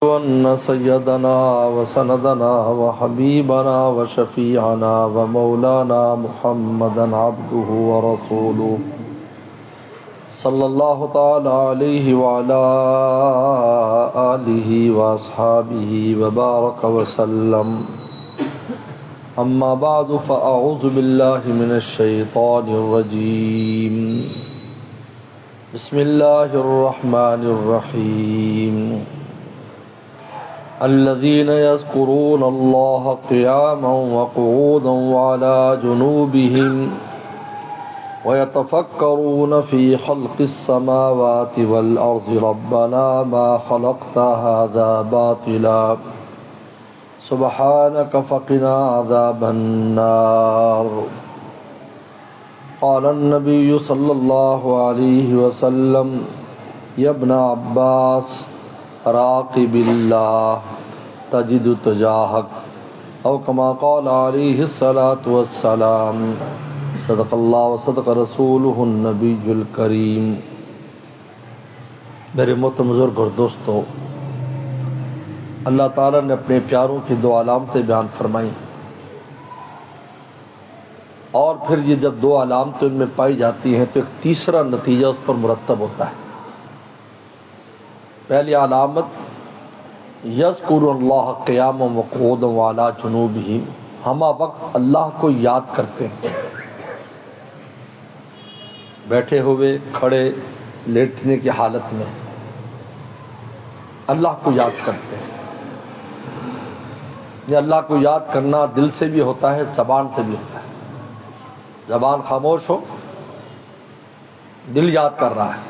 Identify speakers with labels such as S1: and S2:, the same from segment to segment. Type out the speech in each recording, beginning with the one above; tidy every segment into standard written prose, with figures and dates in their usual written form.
S1: وأن سيدنا وسندنا وحبيبنا وشفيعنا ومولانا محمدا عبده ورسوله صلى الله تعالى عليه وعلى آله وأصحابه وبارك وسلم. أما بعد فأعوذ بالله من الشيطان الرجيم. بسم الله الرحمن الرحيم. الذين يذكرون الله قياما وقعودا وعلى جنوبهم ويتفكرون في خلق السماوات والأرض ربنا ما خلقت هذا باطلا سبحانك فقنا عذاب النار. قال النبي صلى الله عليه وسلم يا ابن عباس راقب اللہ تجد تجاہک او کما قال علیہ الصلاة والسلام. صدق اللہ وصدق رسولہ النبی الکریم. میرے محترم بزرگ اور دوستو، اللہ تعالیٰ نے اپنے پیاروں کی دو علامتیں بیان فرمائیں، اور پھر یہ جب دو علامتیں ان میں پائی جاتی ہیں تو ایک تیسرا نتیجہ اس پر مرتب ہوتا ہے. پہلی علامت یذکر اللہ قیاما وقعودا وعلی جنوبہم، ہمہ وقت اللہ کو یاد کرتے ہیں، بیٹھے ہوئے، کھڑے، لیٹنے کی حالت میں اللہ کو یاد کرتے ہیں. یہ اللہ کو یاد کرنا دل سے بھی ہوتا ہے، زبان سے بھی ہوتا ہے. زبان خاموش ہو، دل یاد کر رہا ہے.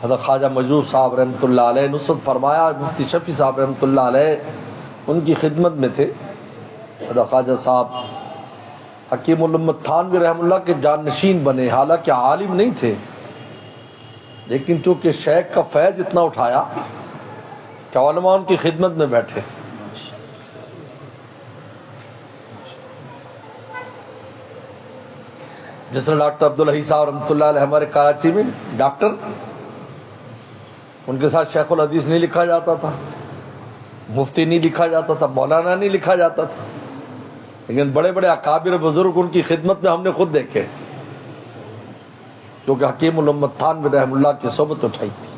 S1: حضرت خواجہ مجروح صاحب رحمۃ اللہ علیہ نصرت فرمایا، مفتی شفیع صاحب رحمۃ اللہ علیہ ان کی خدمت میں تھے. حضرت خواجہ صاحب حکیم الامت تھانوی رحمۃ اللہ کے جانشین بنے، حالانکہ عالم نہیں تھے، لیکن چونکہ شیخ کا فیض اتنا اٹھایا کہ علماء ان کی خدمت میں بیٹھے. جس طرح ڈاکٹر عبدالحی صاحب رحمۃ اللہ علیہ ہمارے کراچی میں ڈاکٹر، ان کے ساتھ شیخ الحدیث نہیں لکھا جاتا تھا، مفتی نہیں لکھا جاتا تھا، مولانا نہیں لکھا جاتا تھا، لیکن بڑے بڑے اکابر بزرگ ان کی خدمت میں ہم نے خود دیکھے، کیونکہ حکیم الامت تھانوی رحمہ اللہ کی صحبت اٹھائی تھی.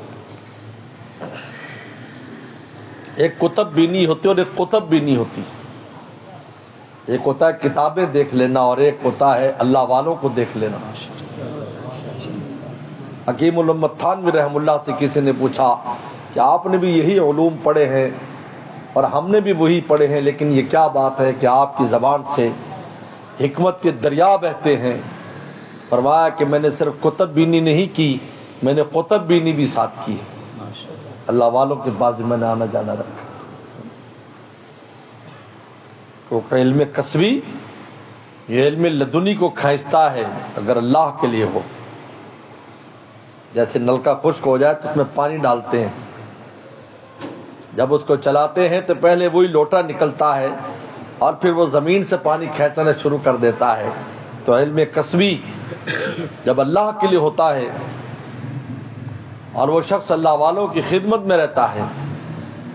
S1: ایک کتب بینی ہوتی اور ایک قطب بینی ہوتی. ایک ہوتا ہے کتابیں دیکھ لینا اور ایک ہوتا ہے اللہ والوں کو دیکھ لینا. حکیم الامت تھانوی رحمہ اللہ سے کسی نے پوچھا کہ آپ نے بھی یہی علوم پڑھے ہیں اور ہم نے بھی وہی پڑھے ہیں، لیکن یہ کیا بات ہے کہ آپ کی زبان سے حکمت کے دریا بہتے ہیں؟ فرمایا کہ میں نے صرف کتب بینی نہیں کی، میں نے قطب بینی بھی ساتھ کی ہے. اللہ والوں کے پاس میں نے آنا جانا رکھا. تو علم کسبی یہ علم لدنی کو کھینچتا ہے اگر اللہ کے لیے ہو. جیسے نل کا خشک ہو جائے تو اس میں پانی ڈالتے ہیں، جب اس کو چلاتے ہیں تو پہلے وہی لوٹا نکلتا ہے اور پھر وہ زمین سے پانی کھینچنا شروع کر دیتا ہے. تو علم کسبی جب اللہ کے لیے ہوتا ہے اور وہ شخص اللہ والوں کی خدمت میں رہتا ہے،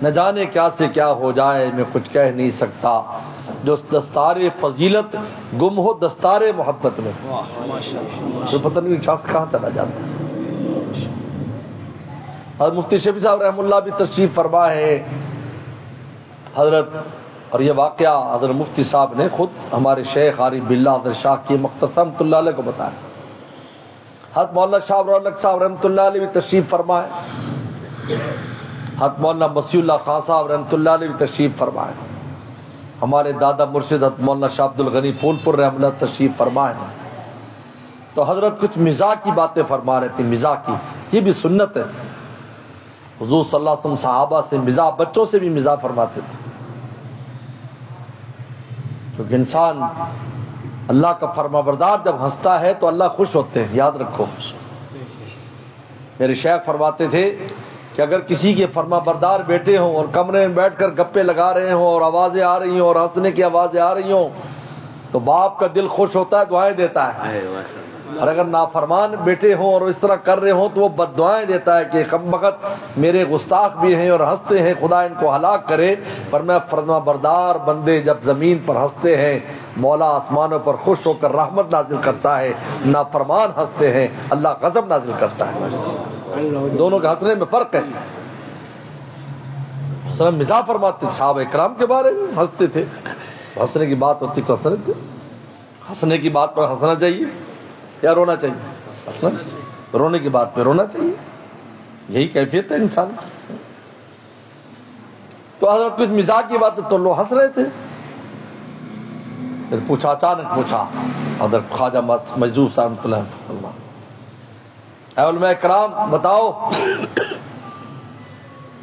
S1: نہ جانے کیا سے کیا ہو جائے میں کچھ کہہ نہیں سکتا. جو دستار فضیلت گم ہو دستار محبت میں، تو پتہ نہیں شخص کہاں چلا جاتا ہے. حضرت مفتی شفیع صاحب رحمہ اللہ بھی تشریف فرما ہے حضرت، اور یہ واقعہ حضرت مفتی صاحب نے خود ہمارے شیخ عارف باللہ حضرت شاہ کی مختصر رحمۃ اللہ علیہ کو بتایا. حضرت مولانا شاہ رولق صاحب رحمۃ اللہ علیہ بھی تشریف فرما ہے. حضرت مولانا مسیح اللہ خان صاحب رحمۃ اللہ علیہ بھی تشریف فرما ہے. ہمارے دادا مرشد حضرت مولانا شاہ عبد الغنی پھول پور رحمۃ اللہ تشریف فرما ہے. تو حضرت کچھ مزاح کی باتیں فرما رہے تھے. مزاح کی یہ بھی سنت ہے. حضور صلی اللہ علیہ وسلم صحابہ سے مزاح، بچوں سے بھی مزاح فرماتے تھے، کیونکہ انسان اللہ کا فرما بردار جب ہنستا ہے تو اللہ خوش ہوتے ہیں. یاد رکھو، میرے شیخ فرماتے تھے کہ اگر کسی کے فرما بردار بیٹے ہوں اور کمرے میں بیٹھ کر گپے لگا رہے ہوں اور آوازیں آ رہی ہوں اور ہنسنے کی آوازیں آ رہی ہوں تو باپ کا دل خوش ہوتا ہے، دعائیں دیتا ہے. اور اگر نافرمان بیٹے ہوں اور اس طرح کر رہے ہوں تو وہ بد دعائیں دیتا ہے کہ کم وقت میرے گستاخ بھی ہیں اور ہنستے ہیں، خدا ان کو ہلاک کرے۔ پر میں فرما بردار بندے جب زمین پر ہنستے ہیں مولا آسمانوں پر خوش ہو کر رحمت نازل کرتا ہے، نافرمان ہنستے ہیں اللہ غضب نازل کرتا ہے۔ دونوں کے ہنسنے میں فرق ہے۔ مزاح فرماتے تھے صحابہ کرام کے بارے میں، ہنستے تھے، ہنسنے کی بات ہوتی تو ہنسنے تھے، ہنسنے کی بات پر ہنسنا چاہیے یا رونا چاہیے؟ ہنسنا، رونے کی بات پہ رونا چاہیے، یہی کیفیت ہے انسان۔ تو حضرت کچھ مزاح کی بات تو لوگ ہنس رہے تھے۔ پھر پوچھا، اچانک پوچھا حضرت خواجہ مجذوب صاحب رحمۃ اللہ، اے علماء کرام بتاؤ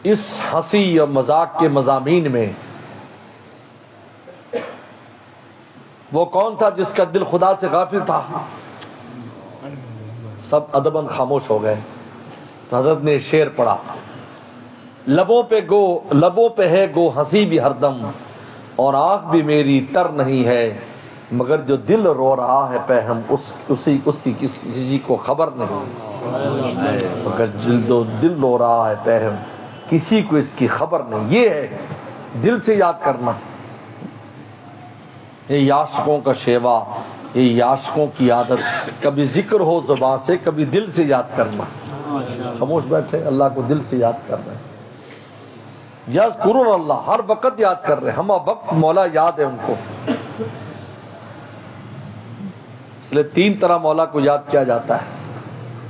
S1: اس ہنسی اور مذاق کے مضامین میں وہ کون تھا جس کا دل خدا سے غافل تھا؟ سب ادباً خاموش ہو گئے۔ تو حضرت نے شعر پڑھا، لبوں پہ ہے گو ہنسی بھی ہر دم، اور آنکھ بھی میری تر نہیں ہے، مگر جو دل رو رہا ہے پہم اسی کسی کو خبر نہیں، مگر جو دل رو رہا ہے پہم کسی کو اس کی خبر نہیں۔ یہ ہے دل سے یاد کرنا، یہ عاشقوں کا شیوا، یہ عاشقوں کی عادت، کبھی ذکر ہو زبان سے کبھی دل سے یاد کرنا۔ خاموش بیٹھے اللہ کو دل سے یاد کر رہے ہیں، یذکرون اللہ، ہر وقت یاد کر رہے ہیں، ہم وقت مولا یاد ہے ان کو۔ اس لیے تین طرح مولا کو یاد کیا جاتا ہے،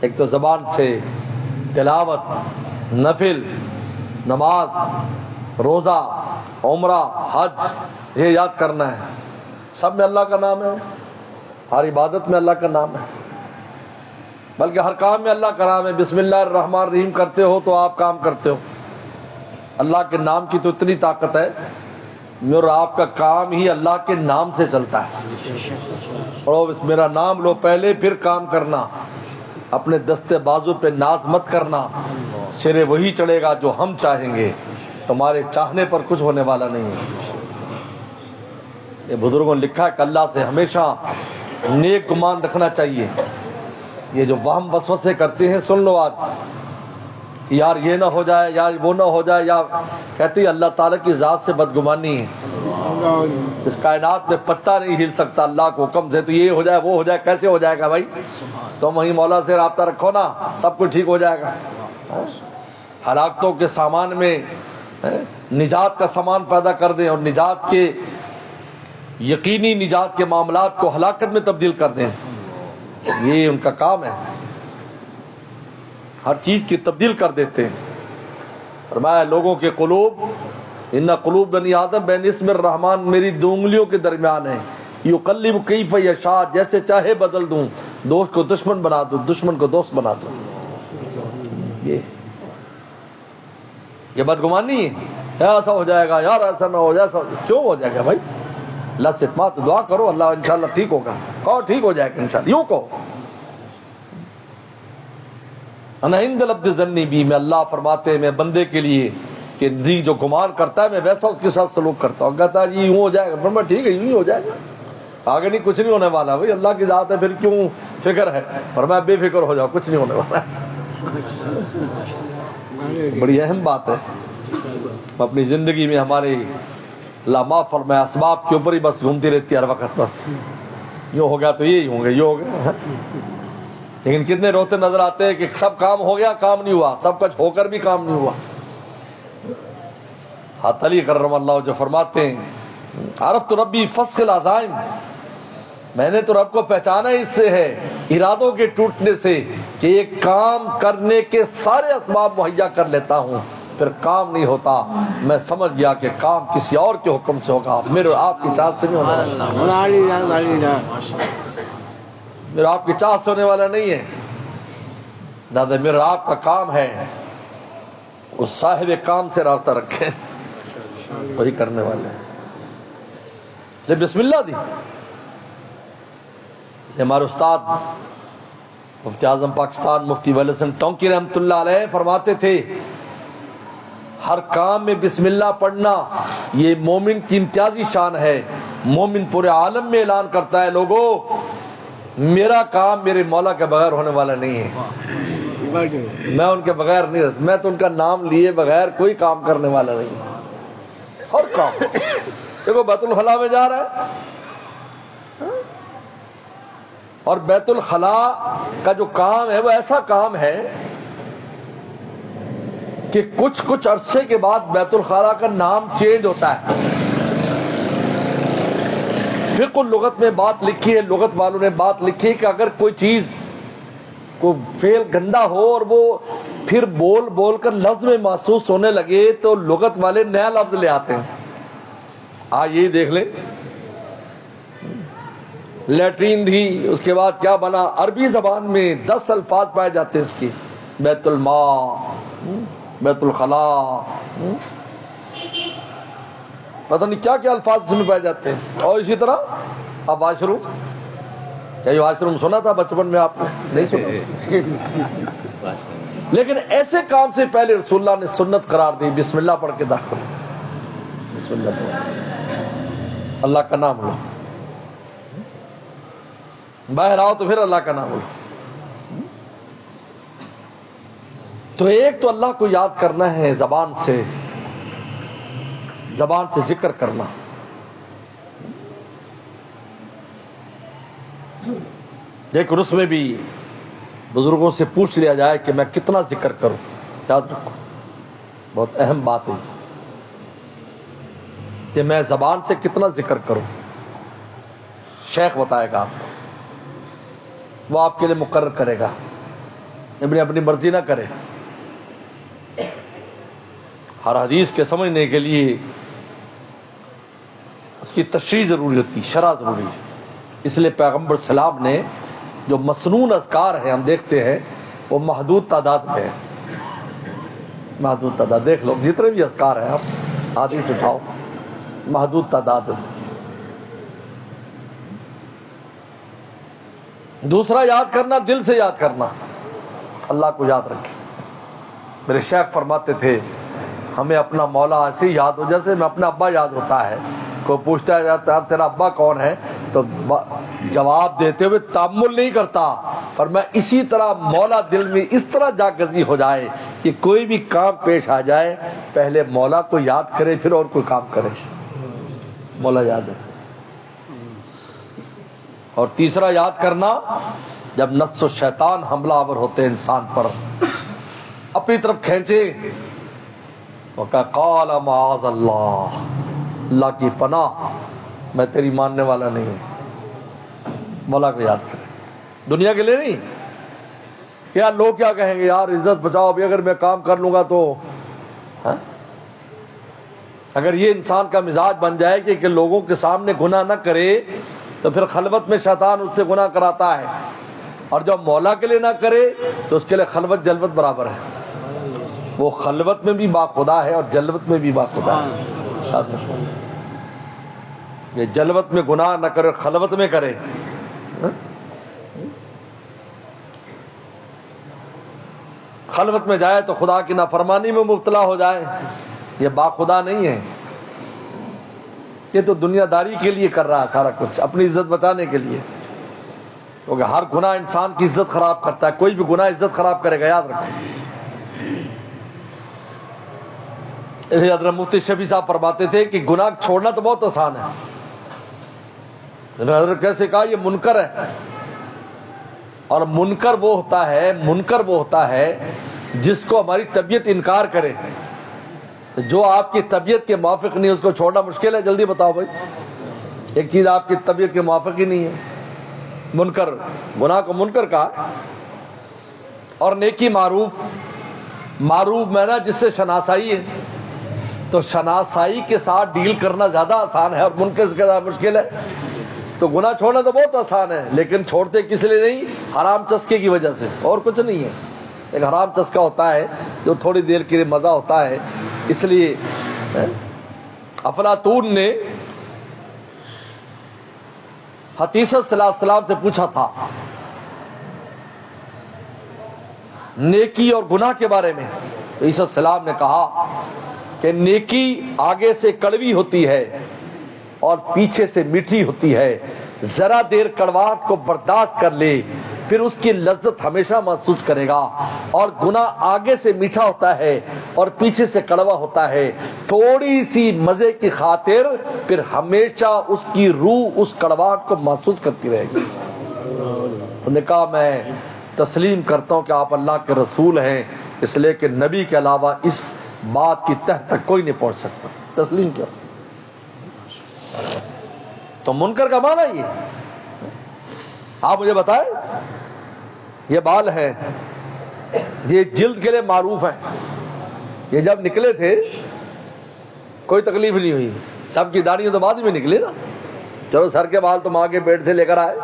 S1: ایک تو زبان سے تلاوت، نفل، نماز، روزہ، عمرہ، حج، یہ یاد کرنا ہے، سب میں اللہ کا نام ہے، ہر عبادت میں اللہ کا نام ہے، بلکہ ہر کام میں اللہ کا نام ہے۔ بسم اللہ الرحمن الرحیم کرتے ہو تو آپ کام کرتے ہو، اللہ کے نام کی تو اتنی طاقت ہے، میرا آپ کا کام ہی اللہ کے نام سے چلتا ہے۔ پڑھو میرا نام لو پہلے پھر کام کرنا، اپنے دستے بازو پہ ناز مت کرنا، سرے وہی چڑھے گا جو ہم چاہیں گے، تمہارے چاہنے پر کچھ ہونے والا نہیں ہے۔ یہ بزرگوں نے لکھا ہے کہ اللہ سے ہمیشہ نیک گمان رکھنا چاہیے۔ یہ جو وہم وسوسے کرتے ہیں سن لو آج، یار یہ نہ ہو جائے، یار وہ نہ ہو جائے، یا کہتے ہیں اللہ تعالیٰ کی ذات سے بدگمانی ہے، اس کائنات میں پتہ نہیں ہل سکتا اللہ کے حکم سے، تو یہ ہو جائے وہ ہو جائے، کیسے ہو جائے گا بھائی؟ تم وہیں مولا سے رابطہ رکھو نا، سب کچھ ٹھیک ہو جائے گا۔ ہلاکتوں کے سامان میں نجات کا سامان پیدا کر دیں، اور نجات کے یقینی نجات کے معاملات کو ہلاکت میں تبدیل کر دیں، یہ ان کا کام ہے، ہر چیز کی تبدیل کر دیتے ہیں۔ فرمایا لوگوں کے قلوب، ان قلوب بنی آدم بین اسم الرحمن، میری دو انگلیوں کے درمیان ہے، یقلب کیف یشاء، جیسے چاہے بدل دوں، دوست کو دشمن بنا دوں، دشمن کو دوست بنا دوں۔ یہ بدگمانی ہے، ایسا ہو جائے گا یار، ایسا نہ ہو جائے، ایسا کیوں ہو جائے گا بھائی؟ اللہ سے اعتماد دعا کرو، اللہ انشاءاللہ ٹھیک ہوگا، کہو ٹھیک ہو جائے گا انشاءاللہ، یوں کہو انا عند العبد ظنی بی، میں اللہ فرماتے ہیں میں بندے کے لیے کہ دی جو گمان کرتا ہے میں ویسا اس کے ساتھ سلوک کرتا ہوں۔ کہتا ہے جی یوں ہو جائے گا، فرمایا ٹھیک ہے یوں ہی ہو جائے گا، آگے نہیں کچھ نہیں ہونے والا بھائی، اللہ کی ذات ہے پھر کیوں فکر ہے؟ فرمایا بے فکر ہو جاؤ، کچھ نہیں ہونے والا۔ بڑی اہم بات ہے، اپنی زندگی میں ہمارے اللہ معاف فرمائے اسباب کے اوپر ہی بس گھومتی رہتی ہے ہر وقت، بس یوں ہو گیا تو یہ ہوں گے، یہ ہو گیا، لیکن کتنے روتے نظر آتے ہیں کہ سب کام ہو گیا کام نہیں ہوا، سب کچھ ہو کر بھی کام نہیں ہوا۔ حضرت علی کرم اللہ جو فرماتے ہیں عرفت ربی فسخ العزائم، میں نے تو رب کو پہچانا اس سے ہے، ارادوں کے ٹوٹنے سے، کہ ایک کام کرنے کے سارے اسباب مہیا کر لیتا ہوں، پھر کام نہیں ہوتا، میں سمجھ گیا کہ کام کسی اور کے حکم سے ہوگا، میرے آپ کی چاہت سے نہیں ہونا، میرا آپ کی چاہت سے ہونے والا نہیں ہے، دادا میرا آپ کا کام ہے، اس صاحب کام سے رابطہ رکھیں، وہی کرنے والے ہیں۔ بسم اللہ دی، ہمارے استاد مفتی اعظم پاکستان مفتی ولی حسن ٹونکی رحمۃ اللہ علیہ فرماتے تھے ہر کام میں بسم اللہ پڑھنا یہ مومن کی امتیازی شان ہے۔ مومن پورے عالم میں اعلان کرتا ہے لوگوں میرا کام میرے مولا کے بغیر ہونے والا نہیں ہے. میں ان کے بغیر نہیں رہ، میں تو ان کا نام لیے بغیر کوئی کام کرنے والا نہیں. اور کام دیکھو بیت الخلاء میں جا رہا ہے، اور بیت الخلاء کا جو کام ہے وہ ایسا کام ہے کہ کچھ عرصے کے بعد بیت الخلاء کا نام چینج ہوتا ہے. فقہ لغت میں بات لکھی ہے، لغت والوں نے بات لکھی ہے کہ اگر کوئی چیز کو فعل گندا ہو اور وہ پھر بول بول کر لفظ میں محسوس ہونے لگے تو لغت والے نیا لفظ لے آتے ہیں. یہی دیکھ لیں، لیٹرین تھی، اس کے بعد کیا بنا؟ عربی زبان میں 10 الفاظ پائے جاتے ہیں اس کی، بیت الماء، بیت الخلاء، پتہ نہیں کیا کیا الفاظ اس میں پائے جاتے ہیں. اور اسی طرح اب واش روم، کیا یہ واش روم سنا تھا بچپن میں؟ آپ نے نہیں سنا، لیکن ایسے کام سے پہلے رسول اللہ نے سنت قرار دی، بسم اللہ پڑھ کے داخل. بسم اللہ پڑھ، اللہ کا نام لو، باہر آؤ تو پھر اللہ کا نام لو. تو ایک تو اللہ کو یاد کرنا ہے، زبان سے ذکر کرنا. لیکن اس میں بھی بزرگوں سے پوچھ لیا جائے کہ میں کتنا ذکر کروں. یاد رکھو، بہت اہم بات ہے کہ میں زبان سے کتنا ذکر کروں. شیخ بتائے گا آپ کو، وہ آپ کے لیے مقرر کرے گا، اپنی مرضی نہ کرے. ہر حدیث کے سمجھنے کے لیے اس کی تشریح ضروری ہوتی، شرح ضروری ہے. اس لیے پیغمبر سلام نے جو مسنون اذکار ہیں ہم دیکھتے ہیں وہ محدود تعداد میں ہیں. محدود تعداد دیکھ لو، جتنے بھی اذکار ہیں آپ حدیث اٹھاؤ، محدود تعداد ہے. دوسرا یاد کرنا، دل سے یاد کرنا، اللہ کو یاد رکھیں. میرے شیخ فرماتے تھے ہمیں اپنا مولا ایسے یاد ہو جیسے میں اپنا ابا یاد ہوتا ہے. کوئی پوچھتا ہے تیرا ابا کون ہے تو جواب دیتے ہوئے تامل نہیں کرتا، اور میں اسی طرح مولا دل میں اس طرح جاگزی ہو جائے کہ کوئی بھی کام پیش آ جائے پہلے مولا کو یاد کرے پھر اور کوئی کام کرے. مولا یاد ہے. اور تیسرا یاد کرنا، جب نفس و شیطان حملہ آور ہوتے ہیں انسان پر، اپنی طرف کھینچے، قال معاذ اللہ، اللہ کی پناہ، میں تیری ماننے والا نہیں ہوں. مولا کو یاد کرے، دنیا کے لیے نہیں. یار لوگ کیا کہیں گے، یار عزت بچاؤ، ابھی اگر میں کام کر لوں گا تو اگر یہ انسان کا مزاج بن جائے کہ لوگوں کے سامنے گناہ نہ کرے تو پھر خلوت میں شیطان اس سے گناہ کراتا ہے، اور جب مولا کے لیے نہ کرے تو اس کے لیے خلوت جلوت برابر ہے. وہ خلوت میں بھی باخدا ہے اور جلوت میں بھی باخدا ہے. یہ جلوت میں گناہ نہ کرے، خلوت میں کرے. خلوت میں جائے تو خدا کی نافرمانی میں مبتلا ہو جائے، یہ باخدا نہیں ہے. یہ تو دنیا داری کے لیے کر رہا ہے سارا کچھ، اپنی عزت بچانے کے لیے. کیونکہ ہر گناہ انسان کی عزت خراب کرتا ہے، کوئی بھی گناہ عزت خراب کرے گا، یاد رکھو. حضرت مفتی شفیع صاحب فرماتے تھے کہ گناہ چھوڑنا تو بہت آسان ہے. حضرت کیسے کہا؟ یہ منکر ہے، اور منکر وہ ہوتا ہے جس کو ہماری طبیعت انکار کرے. جو آپ کی طبیعت کے موافق نہیں اس کو چھوڑنا مشکل ہے. جلدی بتاؤ بھائی، ایک چیز آپ کی طبیعت کے موافق ہی نہیں ہے، منکر، گناہ کو منکر کہا. اور نیکی معروف میں نا جس سے شناسائی ہے، تو شناسائی کے ساتھ ڈیل کرنا زیادہ آسان ہے اور منکر سے زیادہ مشکل ہے. تو گناہ چھوڑنا تو بہت آسان ہے، لیکن چھوڑتے کس لیے نہیں؟ حرام چسکے کی وجہ سے، اور کچھ نہیں ہے. ایک حرام چسکا ہوتا ہے جو تھوڑی دیر کے لیے مزہ ہوتا ہے. اس لیے افلاطون نے حتیثہ صلی اللہ علیہ وسلم سے پوچھا تھا نیکی اور گناہ کے بارے میں، تو عیسیٰ السلام نے کہا کہ نیکی آگے سے کڑوی ہوتی ہے اور پیچھے سے میٹھی ہوتی ہے، ذرا دیر کڑواہٹ کو برداشت کر لے پھر اس کی لذت ہمیشہ محسوس کرے گا. اور گناہ آگے سے میٹھا ہوتا ہے اور پیچھے سے کڑوا ہوتا ہے. تھوڑی سی مزے کی خاطر پھر ہمیشہ اس کی روح اس کڑواہٹ کو محسوس کرتی رہے گی. انہوں نے کہا میں تسلیم کرتا ہوں کہ آپ اللہ کے رسول ہیں، اس لیے کہ نبی کے علاوہ اس بات کی تہ تک کوئی نہیں پہنچ سکتا. تسلیم کیا. تو منکر کا معنی یہ. آپ مجھے بتائیں، یہ بال ہے، یہ جلد کے لیے معروف ہیں. یہ جب نکلے تھے کوئی تکلیف نہیں ہوئی. سب کی داڑیاں تو بعد میں نکلی نا. چلو سر کے بال تو ماں کے پیٹ سے لے کر آئے،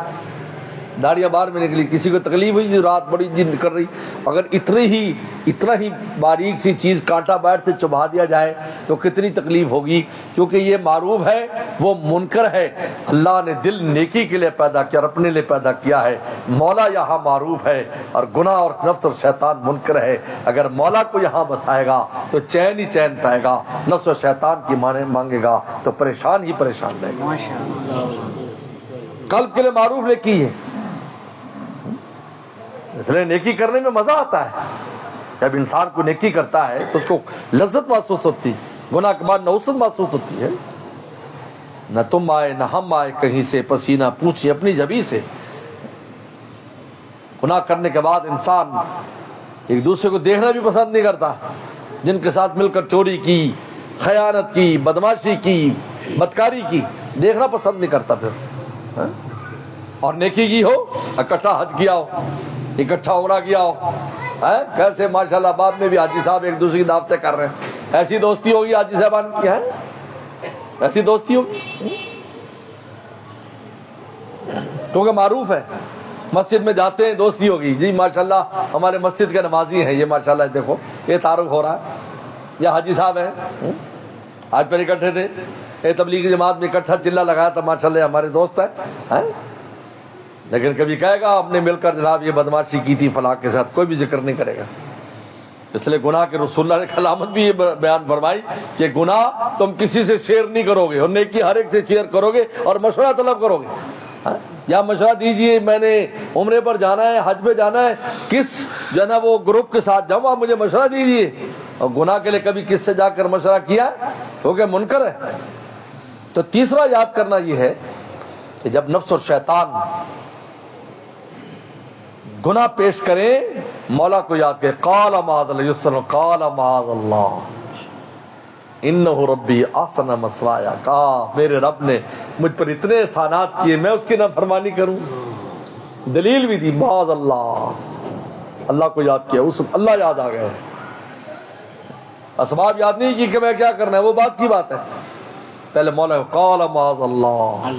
S1: داڑیاں باہر میں نکلی. کسی کو تکلیف ہوئی رات بڑی جلد کر رہی. اگر اتنا ہی باریک سی چیز کانٹا بیٹ سے چبھا دیا جائے تو کتنی تکلیف ہوگی. کیونکہ یہ معروف ہے، وہ منکر ہے. اللہ نے دل نیکی کے لیے پیدا کیا اور اپنے لیے پیدا کیا ہے. مولا یہاں معروف ہے اور گناہ اور نفس اور شیطان منکر ہے. اگر مولا کو یہاں بسائے گا تو چین ہی چین پائے گا، نفس و شیطان کی مانگے گا تو پریشان ہی پریشان رہے گا. قلب کے لیے معروف نیکی ہے، اس لیے نیکی کرنے میں مزہ آتا ہے. جب انسان کو نیکی کرتا ہے تو اس کو لذت محسوس ہوتی، گناہ کے بعد نوست محسوس ہوتی ہے. نہ تم آئے نہ ہم آئے کہیں سے، پسینہ پوچھے اپنی جبھی سے. گناہ کرنے کے بعد انسان ایک دوسرے کو دیکھنا بھی پسند نہیں کرتا. جن کے ساتھ مل کر چوری کی، خیانت کی، بدماشی کی، بدکاری کی، دیکھنا پسند نہیں کرتا. پھر اور نیکی کی ہو، اکٹھا حج کیا ہو، اکٹھا عمرہ کیا ہو، کیسے ماشاءاللہ بعد میں بھی حاجی صاحب ایک دوسرے کی دعوتیں کر رہے ہیں. ایسی دوستی ہوگی حاجی صاحبان کی ہے، ایسی دوستی ہوگی کیونکہ معروف ہے. مسجد میں جاتے ہیں دوستی ہوگی، جی ماشاءاللہ ہمارے مسجد کے نمازی ہیں، یہ ماشاءاللہ دیکھو یہ تعارف ہو رہا ہے، یہ حاجی صاحب ہیں. آج پر اکٹھے تھے، یہ تبلیغی جماعت میں اکٹھا چلہ لگایا تھا، ماشاءاللہ ہمارے دوست ہیں. لیکن کبھی کہے گا ہم نے مل کر جناب یہ بدماشی کی تھی فلاں کے ساتھ، کوئی بھی ذکر نہیں کرے گا. اس لیے گناہ کے رسول اللہ نے علامت بھی یہ بیان فرمائی کہ گناہ تم کسی سے شیئر نہیں کرو گے اور نیکی ہر ایک سے شیئر کرو گے اور مشورہ طلب کرو گے. یا مشورہ دیجئے میں نے عمرے پر جانا ہے، حج پہ جانا ہے، کس جو ہے نا وہ گروپ کے ساتھ جاؤں، آپ مجھے مشورہ دیجئے. اور گناہ کے لیے کبھی کس سے جا کر مشورہ کیا کیونکہ منکر ہے. تو تیسرا یاد کرنا یہ ہے کہ جب نفس اور شیطان گناہ پیش کریں، مولا کو یاد کرے. قال معاذ اللہ یسر، قال معاذ اللہ انہ ربی احسن مثوایا. کہا میرے رب نے مجھ پر اتنے احسانات کیے، میں اس کی نافرمانی کروں. دلیل بھی دی معاذ اللہ. اللہ کو یاد کیا، اس اللہ یاد آ گئے. اسباب یاد نہیں کی کہ میں کیا کرنا ہے، وہ بات کی بات ہے. پہلے مولا کو قال معاذ اللہ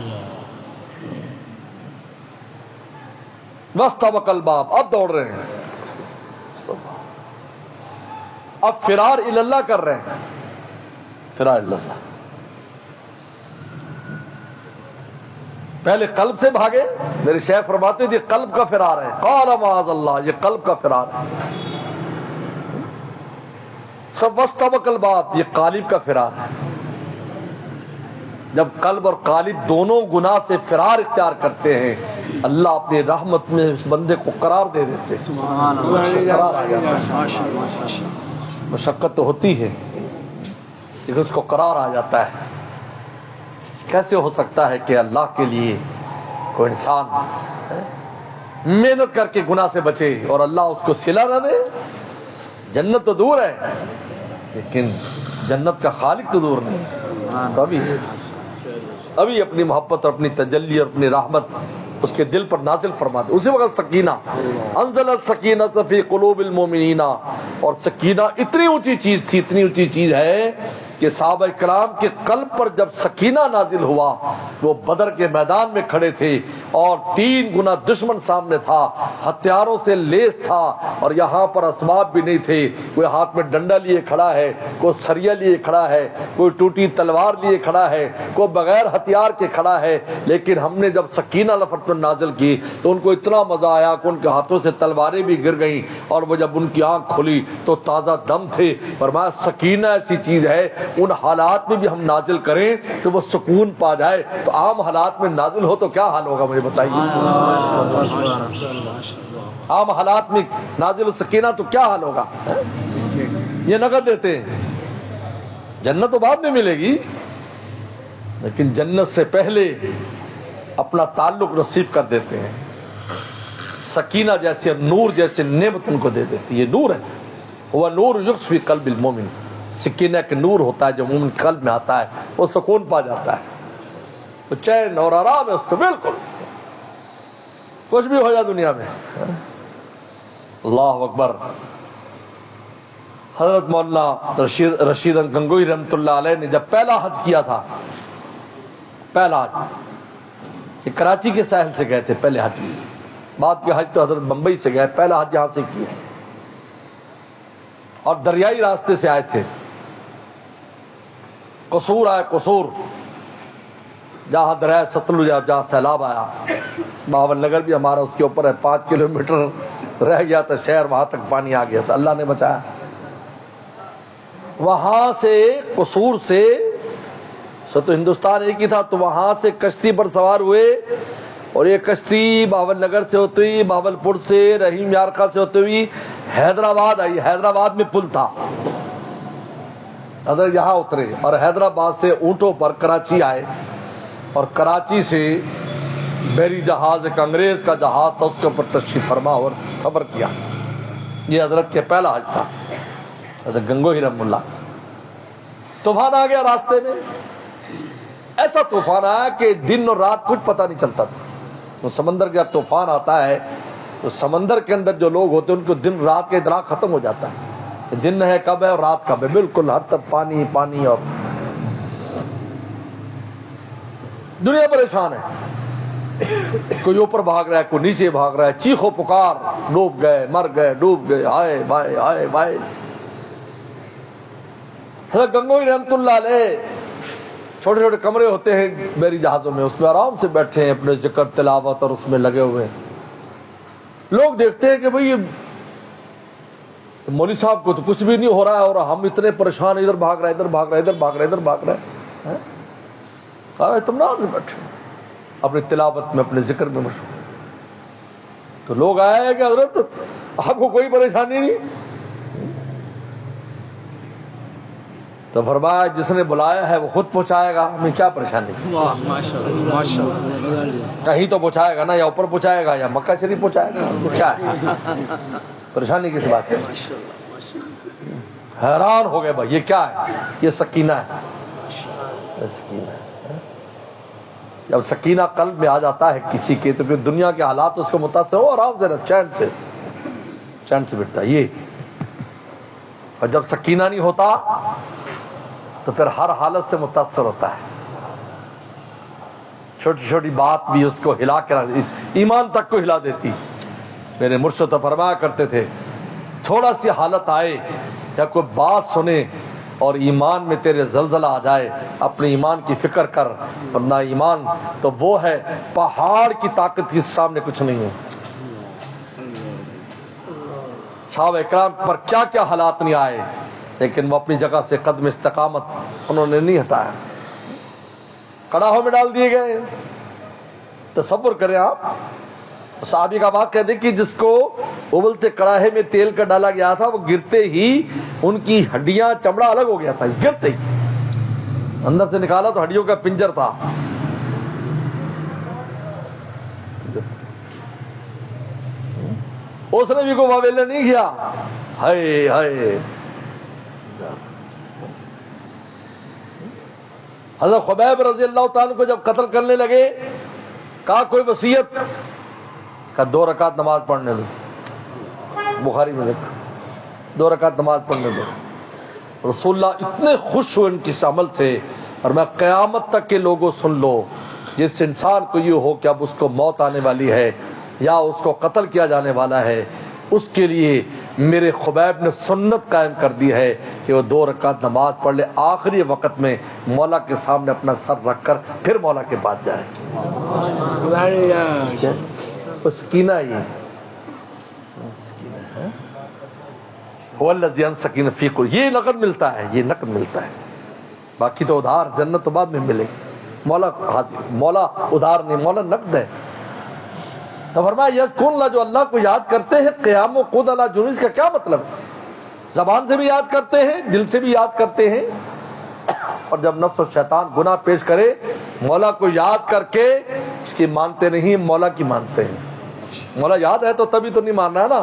S1: واستبق الباب. اب دوڑ رہے ہیں، اب فرار اللہ کر رہے ہیں. فرار اللہ. پہلے قلب سے بھاگے. میرے شیخ فرماتے تھے قلب کا فرار ہے. قال معاذ اللہ، یہ قلب کا فرار ہے. سب واستبق الباب، یہ قالب کا فرار ہے. جب قلب اور قالب دونوں گناہ سے فرار اختیار کرتے ہیں، اللہ اپنی رحمت میں اس بندے کو قرار دے دیتے. سبحان اللہ. مشقت تو ہوتی ہے لیکن اس کو قرار آ جاتا ہے. کیسے ہو سکتا ہے کہ اللہ کے لیے کوئی انسان محنت کر کے گناہ سے بچے اور اللہ اس کو صلہ نہ دے؟ جنت تو دور ہے لیکن جنت کا خالق تو دور نہیں. تو ابھی اپنی محبت اور اپنی تجلی اور اپنی رحمت اس کے دل پر نازل فرماتے. اسی وقت سکینہ انزل السکینۃ فی قلوب المؤمنین. اور سکینہ اتنی اونچی چیز تھی، اتنی اونچی چیز ہے کہ صحابہ کرام کے قلب پر جب سکینہ نازل ہوا، وہ بدر کے میدان میں کھڑے تھے، اور 3 گنا دشمن سامنے تھا، ہتھیاروں سے لیس تھا، اور یہاں پر اسباب بھی نہیں تھے. کوئی ہاتھ میں ڈنڈا لیے کھڑا ہے، کوئی سریا لیے کھڑا ہے، کوئی ٹوٹی تلوار لیے کھڑا ہے، کوئی بغیر ہتھیار کے کھڑا ہے. لیکن ہم نے جب سکینہ لفظ پر نازل کی تو ان کو اتنا مزہ آیا کہ ان کے ہاتھوں سے تلواریں بھی گر گئیں، اور وہ جب ان کی آنکھ کھلی تو تازہ دم تھے. فرمایا سکینہ ایسی چیز ہے، ان حالات میں بھی ہم نازل کریں تو وہ سکون پا جائے. تو عام حالات میں نازل ہو تو کیا حال ہوگا مجھے بتائیے. عام حالات میں نازل سکینہ تو کیا حال ہوگا. یہ نقد دیتے ہیں. جنت تو بعد میں ملے گی، لیکن جنت سے پہلے اپنا تعلق نصیب کر دیتے ہیں. سکینہ جیسے نور جیسے نعمت ان کو دے دیتی. یہ نور ہے، وہ نور یخفی قلب المومن. سکینہ کے نور ہوتا ہے جو مومن قلب میں آتا ہے، وہ سکون پا جاتا ہے، وہ چین اور آرام ہے اس کو. بالکل کچھ بھی ہو جائے دنیا میں. اللہ اکبر. حضرت مولانا رشید گنگوئی رحمۃ اللہ علیہ نے جب پہلا حج کیا تھا، پہلا حج یہ کراچی کے ساحل سے گئے تھے پہلے حج میں. بعد کے حج تو حضرت بمبئی سے گئے، پہلا حج یہاں سے کیا اور دریائی راستے سے آئے تھے. قصور آئے، قصور جہاں دریا ستلج جہاں سیلاب آیا. بہاول نگر بھی ہمارا اس کے اوپر ہے، 5 کلومیٹر رہ گیا تھا شہر، وہاں تک پانی آ گیا تھا، اللہ نے بچایا. وہاں سے قصور سے تو ہندوستان ایک ہی تھا، تو وہاں سے کشتی پر سوار ہوئے، اور یہ کشتی بہاول نگر سے ہوتی ہوئی، بہاول پور سے، رحیم یارقہ سے ہوتے ہوئی حیدرآباد آئی. حیدرآباد میں پل تھا، ادھر یہاں اترے، اور حیدرآباد سے اونٹوں پر کراچی آئے، اور کراچی سے بحری جہاز، ایک انگریز کا جہاز تھا، اس کے اوپر تشریف فرما اور خبر کیا. یہ حضرت کے پہلا حج تھا، حضرت گنگوئی رحم اللہ. طوفان آ گیا راستے میں، ایسا طوفان آیا کہ دن اور رات کچھ پتہ نہیں چلتا تھا. تو سمندر جب طوفان آتا ہے تو سمندر کے اندر جو لوگ ہوتے ہیں ان کو دن رات کا ادراک ختم ہو جاتا ہے کہ دن ہے کب ہے اور رات کب ہے. بالکل ہر طرف پانی پانی، اور دنیا پریشان ہے. کوئی اوپر بھاگ رہا ہے، کوئی نیچے بھاگ رہا ہے، چیخو پکار، ڈوب گئے، مر گئے، ڈوب گئے، آئے بھائی آئے بھائی. حضرت گنگوئی رحمۃ اللہ علیہ چھوٹے چھوٹے کمرے ہوتے ہیں بحری جہازوں میں، اس میں آرام سے بیٹھے ہیں، اپنے ذکر تلاوت اور اس میں لگے ہوئے. لوگ دیکھتے ہیں کہ بھئی مولوی صاحب کو تو کچھ بھی نہیں ہو رہا ہے، اور ہم اتنے پریشان، ادھر بھاگ رہے ادھر بھاگ رہے ادھر بھاگ رہے ادھر بھاگ رہے. اطمینان سے بیٹھے اپنی تلاوت میں، اپنے ذکر میں مشغول. تو لوگ آئے ہیں کہ حضرت آپ کو کوئی پریشانی نہیں. تو فرمایا جس نے بلایا ہے وہ خود پہنچائے گا، ہمیں کیا پریشانی. کہیں تو پہنچائے گا نا، یا اوپر پہنچائے گا یا مکہ شریف پہنچائے گا. کیا ہے پریشانی کس بات ہے. حیران ہو گئے بھائی یہ کیا ہے. یہ سکینہ ہے، یہ سکینہ ہے. جب سکینہ قلب میں آ جاتا ہے کسی کے تو پھر دنیا کے حالات اس کو متاثر ہو، آرام سے چین سے بیٹھتا ہے. یہ اور جب سکینہ نہیں ہوتا تو پھر ہر حالت سے متاثر ہوتا ہے. چھوٹی چھوٹی بات بھی اس کو ہلا کر ایمان تک کو ہلا دیتی. میرے مرشد تو فرمایا کرتے تھے تھوڑا سی حالت آئے یا کوئی بات سنے اور ایمان میں تیرے زلزلہ آ جائے، اپنے ایمان کی فکر کر، ورنہ ایمان تو وہ ہے پہاڑ کی طاقت کے سامنے کچھ نہیں ہے. صحابہ اکرام پر کیا کیا حالات نہیں آئے، لیکن وہ اپنی جگہ سے قدم استقامت انہوں نے نہیں ہٹایا، کڑاہوں میں ڈال دیے گئے. تصور کریں آپ صحابی کا واقعہ دیکھیے، جس کو ابلتے کڑاہے میں تیل کا ڈالا گیا تھا، وہ گرتے ہی ان کی ہڈیاں چمڑا الگ ہو گیا تھا. گرتے ہی اندر سے نکالا تو ہڈیوں کا پنجر تھا. اس نے بھی کوئی واویلا نہیں کیا. ہائے ہائے. حضرت خبیب رضی اللہ تعالیٰ کو جب قتل کرنے لگے کہا کوئی وصیت، کہا 2 رکعت نماز پڑھنے دو. بخاری میں لکھا 2 رکعت نماز پڑھنے دو. رسول اللہ اتنے خوش ہوئے ان کی اس عمل سے، اور میں قیامت تک کے لوگوں سن لو جس انسان کو یہ ہو کہ اب اس کو موت آنے والی ہے یا اس کو قتل کیا جانے والا ہے، اس کے لیے میرے خبیب نے سنت قائم کر دی ہے کہ وہ 2 رکعت نماز پڑھ لے، آخری وقت میں مولا کے سامنے اپنا سر رکھ کر پھر مولا کے پاس جائے۔ سکینہ سکینہ فی قلوب، یہ نقد ملتا ہے، یہ نقد ملتا ہے، باقی تو ادھار جنت تو بعد میں ملے گی۔ مولا ادھار نہیں، مولا نقد ہے۔ تو فرمایا یذکرون اللہ، جو اللہ کو یاد کرتے ہیں قیام و قعود علی جنوب، اس کا کیا مطلب ہے؟ زبان سے بھی یاد کرتے ہیں، دل سے بھی یاد کرتے ہیں، اور جب نفس و شیطان گناہ پیش کرے مولا کو یاد کر کے اس کی مانتے نہیں، مولا کی مانتے ہیں۔ مولا یاد ہے تو تبھی تو نہیں ماننا ہے نا۔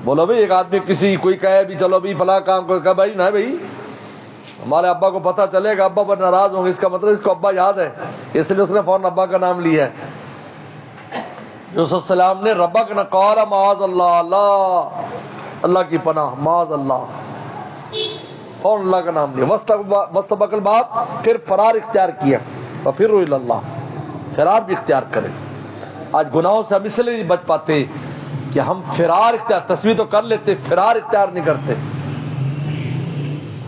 S1: بولو بھائی ایک آدمی کسی کوئی کہے بھی چلو بھی فلاں کام کو، کہا بھائی نہ بھائی ہمارے ابا کو پتہ چلے گا ابا پر ناراض ہوں گے، اس کا مطلب اس کو ابا یاد ہے، اس لیے اس نے فوراً ابا کا نام لیا ہے۔ یوسف السلام نے ربک نہ قال معاذ اللہ، اللہ کی پناہ، معاذ اللہ، فوراً اللہ کا نام لیا۔ واستبق الباب، پھر فرار اختیار کیا، وفروا الی اللہ، فرار بھی اختیار کرے۔ آج گناہوں سے ہم اس لیے نہیں بچ پاتے کہ ہم فرار اختیار، تصویر تو کر لیتے، فرار اختیار نہیں کرتے۔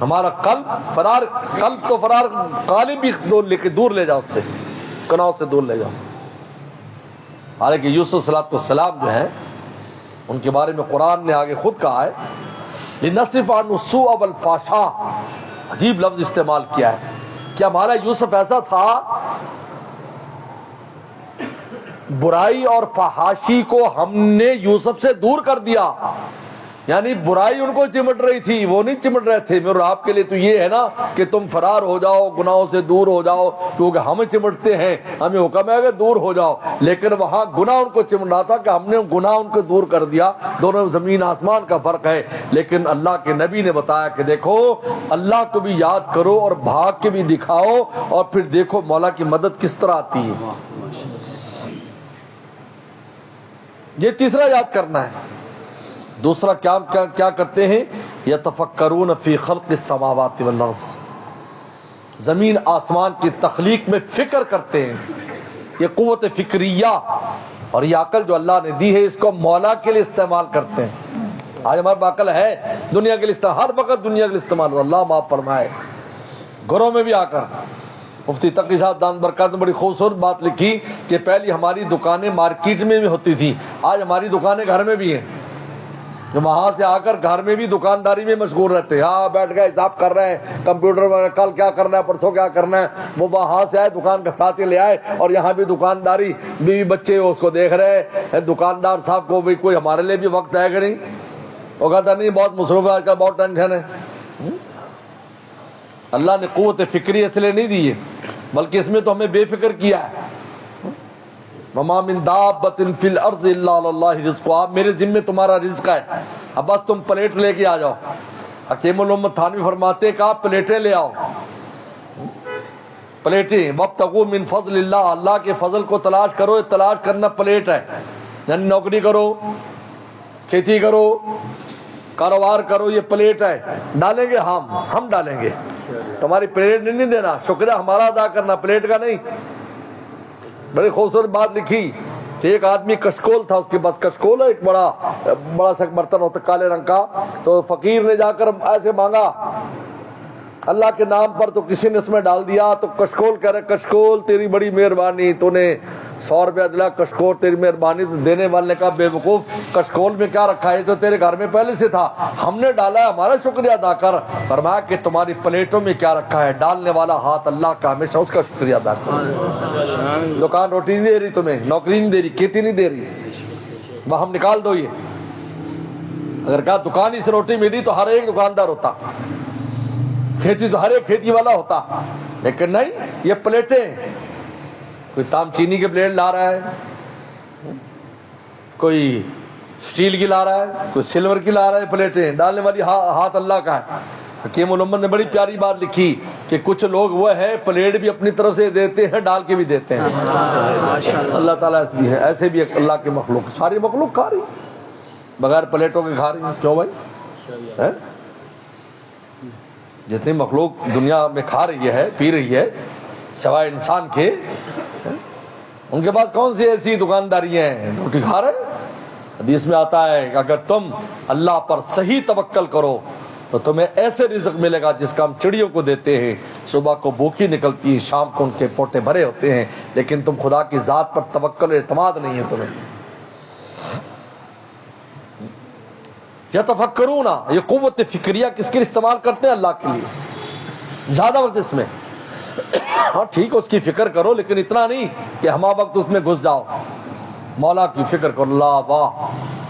S1: ہمارا قلب تو فرار، قالب بھی دور لے جاؤ، اس سے گناہوں سے دور لے جاؤ۔ حالانکہ یوسف السلام جو ہے ان کے بارے میں قرآن نے آگے خود کہا ہے لِنَصْرِفَ عَنْهُ السُّوءَ وَالْفَحْشَاءَ، عجیب لفظ استعمال کیا ہے کہ ہمارا یوسف ایسا تھا، برائی اور فحاشی کو ہم نے یوسف سے دور کر دیا، یعنی برائی ان کو چمٹ رہی تھی، وہ نہیں چمٹ رہے تھے۔ میرے آپ کے لیے تو یہ ہے نا کہ تم فرار ہو جاؤ، گناہوں سے دور ہو جاؤ، کیونکہ ہم چمٹتے ہیں، ہمیں حکم ہے کہ دور ہو جاؤ، لیکن وہاں گناہ ان کو چمٹنا تھا کہ ہم نے گناہ ان کو دور کر دیا۔ دونوں زمین آسمان کا فرق ہے۔ لیکن اللہ کے نبی نے بتایا کہ دیکھو اللہ کو بھی یاد کرو اور بھاگ کے بھی دکھاؤ، اور پھر دیکھو مولا کی مدد کس طرح آتی ہے۔ یہ تیسرا یاد کرنا ہے۔ دوسرا کیا کرتے ہیں؟ یتفکرون فی خلق السماوات والارض، زمین آسمان کی تخلیق میں فکر کرتے ہیں۔ یہ قوت فکریہ اور یہ عقل جو اللہ نے دی ہے اس کو مولا کے لیے استعمال کرتے ہیں۔ آج ہمارے پاس عقل ہے دنیا کے لیے استعمال، ہر وقت دنیا کے لیے استعمال، اللہ معاف فرمائے۔ گھروں میں بھی آ کر مفتی تقی صاحب دان برکات نے بڑی خوبصورت بات لکھی کہ پہلی ہماری دکانیں مارکیٹ میں بھی ہوتی تھی، آج ہماری دکانیں گھر میں بھی ہیں، جو وہاں سے آ کر گھر میں بھی دکانداری میں مشغول رہتے ہیں۔ ہاں بیٹھ گئے حساب کر رہے ہیں کمپیوٹر پر، کل کیا کرنا ہے، پرسوں کیا کرنا ہے۔ وہ وہاں سے آئے دکان کا ساتھ ہی لے آئے، اور یہاں بھی دکانداری، بیوی بچے اس کو دیکھ رہے ہیں۔ دکاندار صاحب کو بھی کوئی ہمارے لیے بھی وقت ہے کہ نہیں؟ وہ کہتا نہیں بہت مصروف ہے آج کل، بہت ٹینشن ہے۔ اللہ نے قوت فکری اس لیے نہیں دی ہے، بلکہ اس میں تو ہمیں بے فکر کیا ہے۔ وَمَا مِن دَابَّةٍ فِي الْأَرْضِ إِلَّا عَلَى اللَّهِ رِزْقُهَا، اب میرے ذمے تمہارا رزق ہے، اب بس تم پلیٹ لے کے آ جاؤ۔ حکیم الامت تھانوی فرماتے کہ آپ پلیٹیں لے آؤ، پلیٹیں۔ وَابْتَغُوا مِن فَضْلِ اللَّهِ، اللہ کے فضل کو تلاش کرو، تلاش کرنا پلیٹ ہے، یعنی نوکری کرو، کھیتی کرو، کاروبار کرو، یہ پلیٹ ہے۔ ڈالیں گے ہم ڈالیں گے، تمہاری پلیٹ نہیں دینا، شکریہ ہمارا ادا کرنا، پلیٹ کا نہیں۔ بڑی خوبصورت بات لکھی کہ ایک آدمی کشکول تھا، اس کے پاس کشکول ہے، ایک بڑا سا برتن ہوتا کالے رنگ کا، تو فقیر نے جا کر ایسے مانگا اللہ کے نام پر، تو کسی نے اس میں ڈال دیا، تو کشکول کہہ رہے کشکول تیری بڑی مہربانی، تو نے 100 روپیہ دلا، کشکول تیری مہربانی۔ تو دینے والے نے کہا بے وقوف، کشکول میں کیا رکھا ہے، تو تیرے گھر میں پہلے سے تھا، ہم نے ڈالا ہے، ہمارا شکریہ ادا کر۔ فرمایا کہ تمہاری پلیٹوں میں کیا رکھا ہے، ڈالنے والا ہاتھ اللہ کا، ہمیشہ اس کا شکریہ ادا کرو۔ دکان روٹی نہیں دے رہی تمہیں، نوکری نہیں دے رہی، کھیتی نہیں دے رہی، وہ ہم نکال دو۔ یہ اگر کہا دکان ہی سے روٹی ملی تو ہر ایک دکاندار ہوتا، کھیتی تو ہر ایک کھیتی والا ہوتا، لیکن نہیں، یہ پلیٹیں، کوئی تام چینی کے پلیٹ لا رہا ہے، کوئی سٹیل کی لا رہا ہے، کوئی سلور کی لا رہا ہے، پلیٹیں ڈالنے والی ہاتھ اللہ کا ہے۔ حکیم الامت نے بڑی پیاری بات لکھی کہ کچھ لوگ وہ ہے پلیٹ بھی اپنی طرف سے دیتے ہیں، ڈال کے بھی دیتے ہیں۔ اللہ تعالیٰ ایسے بھی اللہ کے مخلوق، ساری مخلوق کھا رہی بغیر پلیٹوں کے کھا رہی ہیں، کیوں بھائی؟ جتنی مخلوق دنیا میں کھا رہی ہے، پی رہی ہے، سوائے انسان کے ان کے پاس کون سی ایسی دکانداریاں ہیں؟ روٹی کھا رہے ہیں۔ حدیث میں آتا ہے کہ اگر تم اللہ پر صحیح توکل کرو تو تمہیں ایسے رزق ملے گا جس کا ہم چڑیوں کو دیتے ہیں، صبح کو بھوکی نکلتی ہے، شام کو ان کے پوٹے بھرے ہوتے ہیں، لیکن تم خدا کی ذات پر توکل اعتماد نہیں ہے تمہیں۔ یتفکرون، یہ قوت فکریہ کس کے استعمال کرتے ہیں؟ اللہ کے لیے، زیادہ وقت اس میں ہاں ٹھیک ہے اس کی فکر کرو، لیکن اتنا نہیں کہ ہما وقت اس میں گھس جاؤ۔ مولا کی فکر کرو، اللہ واہ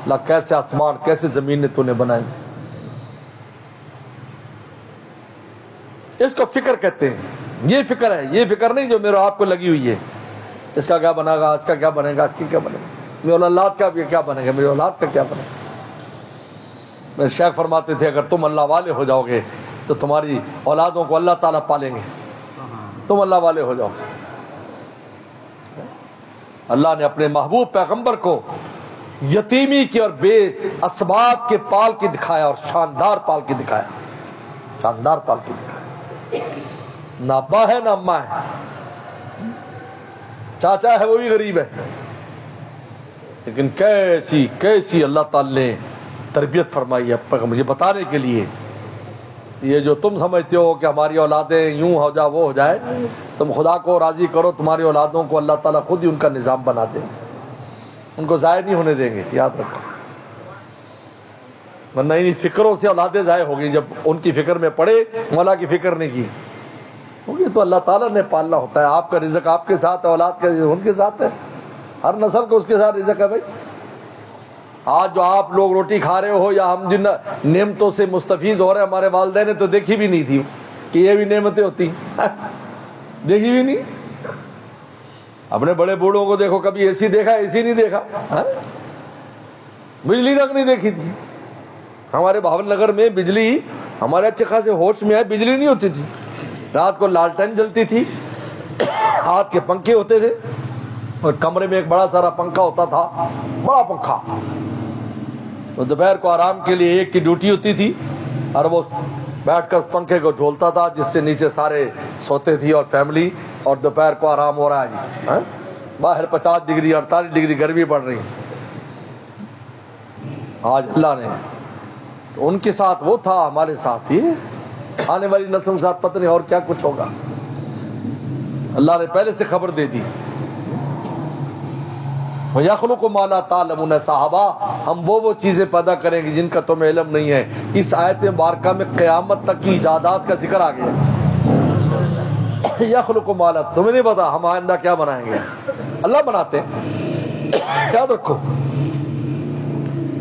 S1: اللہ کیسے آسمان کیسے زمین نے تو نے بنائی، اس کو فکر کہتے ہیں۔ یہ فکر ہے، یہ فکر نہیں جو میرے آپ کو لگی ہوئی ہے، اس کا کیا بنے گا، اس کا کیا بنے گا، اس کی کیا بنے گا، میرے اولاد کا کیا بنے گا، میری اولاد کا کیا بنے گا۔ میرے شیخ فرماتے تھے اگر تم اللہ والے ہو جاؤ گے تو تمہاری اولادوں کو اللہ تعالیٰ پالیں گے، تم اللہ والے ہو جاؤ۔ اللہ نے اپنے محبوب پیغمبر کو یتیمی کی اور بے اسباب کے پال کے دکھایا، اور شاندار پال کے دکھایا، شاندار پال کے دکھایا۔ نہ ابا ہے نہ اماں ہے، چاچا ہے وہ بھی غریب ہے، لیکن کیسی کیسی اللہ تعالی نے تربیت فرمائی ہے مجھے بتانے کے لیے۔ یہ جو تم سمجھتے ہو کہ ہماری اولادیں یوں ہو جائے وہ ہو جائے، تم خدا کو راضی کرو، تمہاری اولادوں کو اللہ تعالیٰ خود ہی ان کا نظام بنا دیں، ان کو ضائع نہیں ہونے دیں گے، یاد رکھو۔ ورنہ انہی فکروں سے اولادیں ضائع ہو گئی، جب ان کی فکر میں پڑے مولا کی فکر نہیں کی ہوگی تو اللہ تعالیٰ نے پالنا ہوتا ہے۔ آپ کا رزق آپ کے ساتھ ہے، اولاد کا رزق ان کے ساتھ ہے، ہر نسل کو اس کے ساتھ رزق ہے بھائی۔ آج جو آپ لوگ روٹی کھا رہے ہو یا ہم جن نعمتوں سے مستفید ہو رہے ہیں، ہمارے والدین نے تو دیکھی بھی نہیں تھی کہ یہ بھی نعمتیں ہوتی دیکھی بھی نہیں۔ اپنے بڑے بوڑھوں کو دیکھو، کبھی اے سی دیکھا، اے سی نہیں دیکھا، بجلی تک نہیں دیکھی تھی۔ ہمارے بھاون نگر میں بجلی ہمارے اچھے خاصے ہوش میں ہے، بجلی نہیں ہوتی تھی، رات کو لالٹین جلتی تھی، ہاتھ کے پنکھے ہوتے تھے، اور کمرے میں ایک بڑا سارا پنکھا ہوتا تھا، بڑا پنکھا، تو دوپہر کو آرام کے لیے ایک کی ڈیوٹی ہوتی تھی، اور وہ بیٹھ کر اس پنکھے کو جھولتا تھا جس سے نیچے سارے سوتے تھی اور فیملی، اور دوپہر کو آرام ہو رہا ہے جی۔ باہر 50 ڈگری 48 ڈگری گرمی پڑ رہی ہے۔ آج اللہ نے تو ان کے ساتھ وہ تھا، ہمارے ساتھ ہی آنے والی نسل کے ساتھ پتہ نہیں اور کیا کچھ ہوگا، اللہ نے پہلے سے خبر دے دی۔ وَيَخْلُقُ مَا لَا تَعْلَمُونَ، صحابہ ہم وہ چیزیں پیدا کریں گے جن کا تمہیں علم نہیں ہے۔ اس آیت مبارکہ میں قیامت تک کی ایجادات کا ذکر آ گیا۔ یخلق ما لا، تمہیں نہیں پتا ہم آئندہ کیا بنائیں گے، اللہ بناتے ہیں۔ یاد رکھو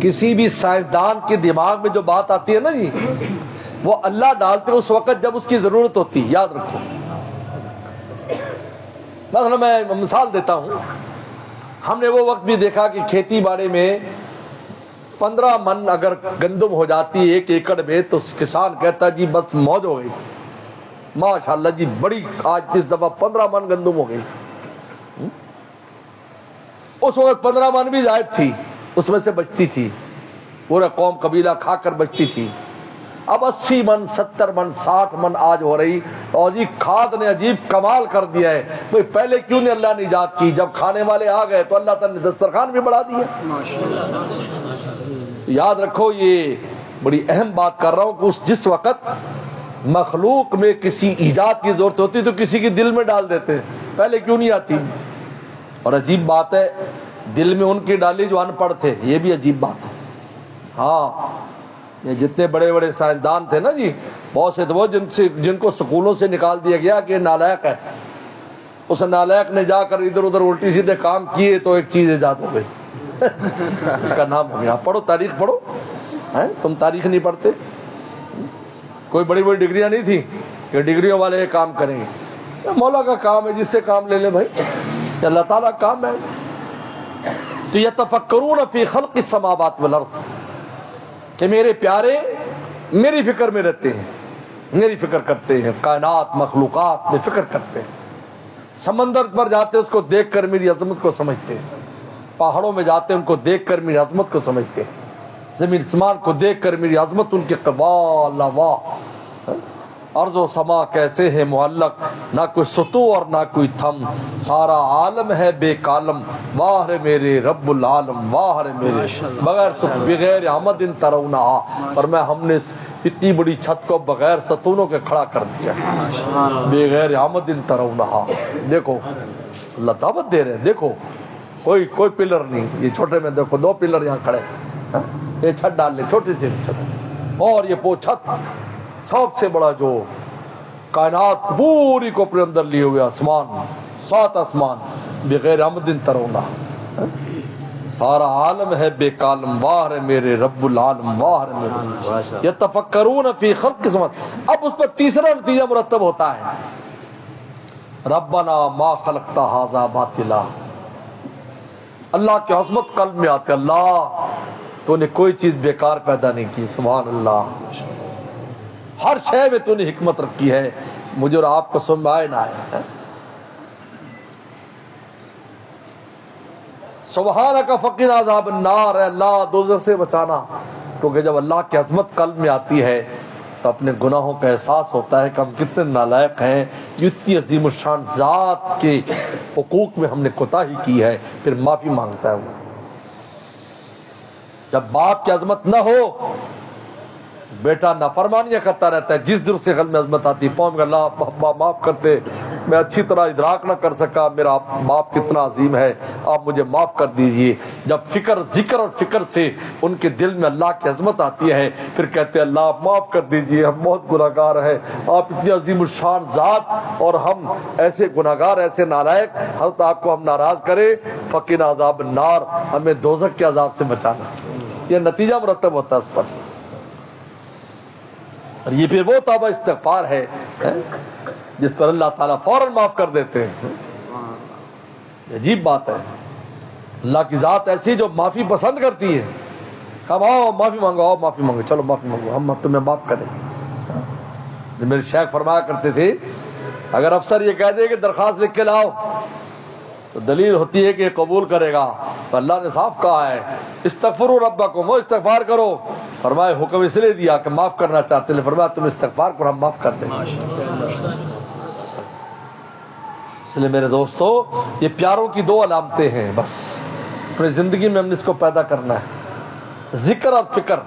S1: کسی بھی سائنسدان کے دماغ میں جو بات آتی ہے نا جی، وہ اللہ ڈالتے اس وقت جب اس کی ضرورت ہوتی، یاد رکھو۔ مثلا میں مثال دیتا ہوں، ہم نے وہ وقت بھی دیکھا کہ کھیتی باڑی میں 15 من اگر گندم ہو جاتی ہے 1 ایکڑ میں تو کسان کہتا جی بس موج ہو گئی، ماشاءاللہ جی بڑی آج اس دفعہ 15 من گندم ہو گئی۔ اس وقت 15 من بھی زائد تھی، اس میں سے بچتی تھی، پورا قوم قبیلہ کھا کر بچتی تھی۔ اب 80 من 70 من 60 من آج ہو رہی، اور جی کھاد نے عجیب کمال کر دیا ہے۔ بھئی پہلے کیوں نہیں اللہ نے ایجاد کی؟ جب کھانے والے آ گئے تو اللہ تعالیٰ نے دسترخوان بھی بڑھا دیا۔ یاد رکھو یہ بڑی اہم بات کر رہا ہوں کہ جس وقت مخلوق میں کسی ایجاد کی ضرورت ہوتی تو کسی کے دل میں ڈال دیتے ہیں، پہلے کیوں نہیں آتی؟ اور عجیب بات ہے دل میں ان کی ڈالی جو ان پڑھ تھے، یہ بھی عجیب بات ہے۔ ہاں یہ جتنے بڑے بڑے سائنسدان تھے نا جی، بہت سے وہ جن کو سکولوں سے نکال دیا گیا کہ نالائق ہے، اس نالائق نے جا کر ادھر ادھر الٹی سیدھے کام کیے تو ایک چیز ایجاد ہو گئی، اس کا نام ہو گیا۔ پڑھو تاریخ پڑھو، تم تاریخ نہیں پڑھتے؟ کوئی بڑی بڑی ڈگریاں نہیں تھی کہ ڈگریوں والے یہ کام کریں گے، مولا کا کام ہے، جس سے کام لے لے بھائی، یہ اللہ تعالیٰ کا کام ہے۔ تو یتفکرون فی خلق السماوات والارض، کہ میرے پیارے میری فکر میں رہتے ہیں، میری فکر کرتے ہیں، کائنات مخلوقات میں فکر کرتے ہیں، سمندر پر جاتے اس کو دیکھ کر میری عظمت کو سمجھتے ہیں، پہاڑوں میں جاتے ان کو دیکھ کر میری عظمت کو سمجھتے ہیں، زمین آسمان کو دیکھ کر میری عظمت ان کے واہ اللہ واہ، ارض و سما کیسے ہے معلق، نہ کوئی سطو اور نہ کوئی تھم، سارا عالم ہے بے کالم، واہ رے میرے رب العالم، واہ رے میرے بغیر عمد ترونہا۔ پر میں ہم نے اتنی بڑی چھت کو بغیر ستونوں کے کھڑا کر دیا، بغیر عمد ترونہا۔ دیکھو اللہ دعوت دے رہے ہیں، دیکھو کوئی پلر نہیں، یہ چھوٹے میں دیکھو 2 پلر یہاں کھڑے، یہ چھت ڈال لیں، چھوٹی سی چھت، اور یہ چھت سب سے بڑا جو کائنات پوری کو اپنے اندر لیے ہوئے آسمان، 7 آسمان، بغیر عمد ترونہا، سارا عالم ہے بے کالم، واہ رے میرے رب العالم، واہ رے میرے۔ یتفکرون فی خلق السماوات، اب اس پر تیسرا نتیجہ مرتب ہوتا ہے، ربنا ما خلقت ھذا باطلا۔ اللہ کی عظمت قلب میں آتے، اللہ تو نے کوئی چیز بیکار پیدا نہیں کی، سبحان اللہ، ہر شے میں تو نے حکمت رکھی ہے، مجھے اور آپ کو سمجھ میں آئے نہ آئے۔ سبحانک فقنا عذاب النار، اے اللہ دوزخ سے بچانا، کیونکہ جب اللہ کی عظمت قلب میں آتی ہے تو اپنے گناہوں کا احساس ہوتا ہے کہ ہم کتنے نالائق ہیں، اتنی عظیم الشان ذات کے حقوق میں ہم نے کوتاہی کی ہے، پھر معافی مانگتا ہے وہ۔ جب باپ کی عظمت نہ ہو، بیٹا نافرمانیاں کرتا رہتا ہے، جس دن سے قلب میں عظمت آتی، پاؤں میں اللہ ابا معاف کرتے، میں اچھی طرح ادراک نہ کر سکا میرا باپ کتنا عظیم ہے، آپ مجھے معاف کر دیجئے۔ جب ذکر اور فکر سے ان کے دل میں اللہ کی عظمت آتی ہے، پھر کہتے ہیں اللہ آپ معاف کر دیجئے، ہم بہت گناہگار ہیں، آپ اتنی عظیم الشان ذات اور ہم ایسے گناہگار، ایسے نالائق، حضرت آپ کو ہم ناراض کریں، فقنا عذاب النار، ہمیں دوزخ کے عذاب سے بچانا۔ یہ نتیجہ مرتب ہوتا ہے اس پر، اور یہ پھر وہ توبہ استغفار ہے جس پر اللہ تعالیٰ فوراً معاف کر دیتے ہیں۔ عجیب بات ہے، اللہ کی ذات ایسی جو معافی پسند کرتی ہے، ہم آؤ معافی مانگو، آؤ معافی مانگو، چلو معافی مانگو، ہم تمہیں معاف کریں۔ میرے شیخ فرمایا کرتے تھے اگر افسر یہ کہہ دے کہ درخواست لکھ کے لاؤ تو دلیل ہوتی ہے کہ یہ قبول کرے گا، تو اللہ نے صاف کہا ہے استغفروا ربکم، وہ استغفار کرو، فرمائے حکم اس لیے دیا کہ معاف کرنا چاہتے ہیں، فرمایا تم استغفار کرو ہم معاف کر دیں گے۔ اس لیے میرے دوستو یہ پیاروں کی 2 علامتیں ہیں، بس اپنی زندگی میں ہم نے اس کو پیدا کرنا ہے، ذکر اور فکر۔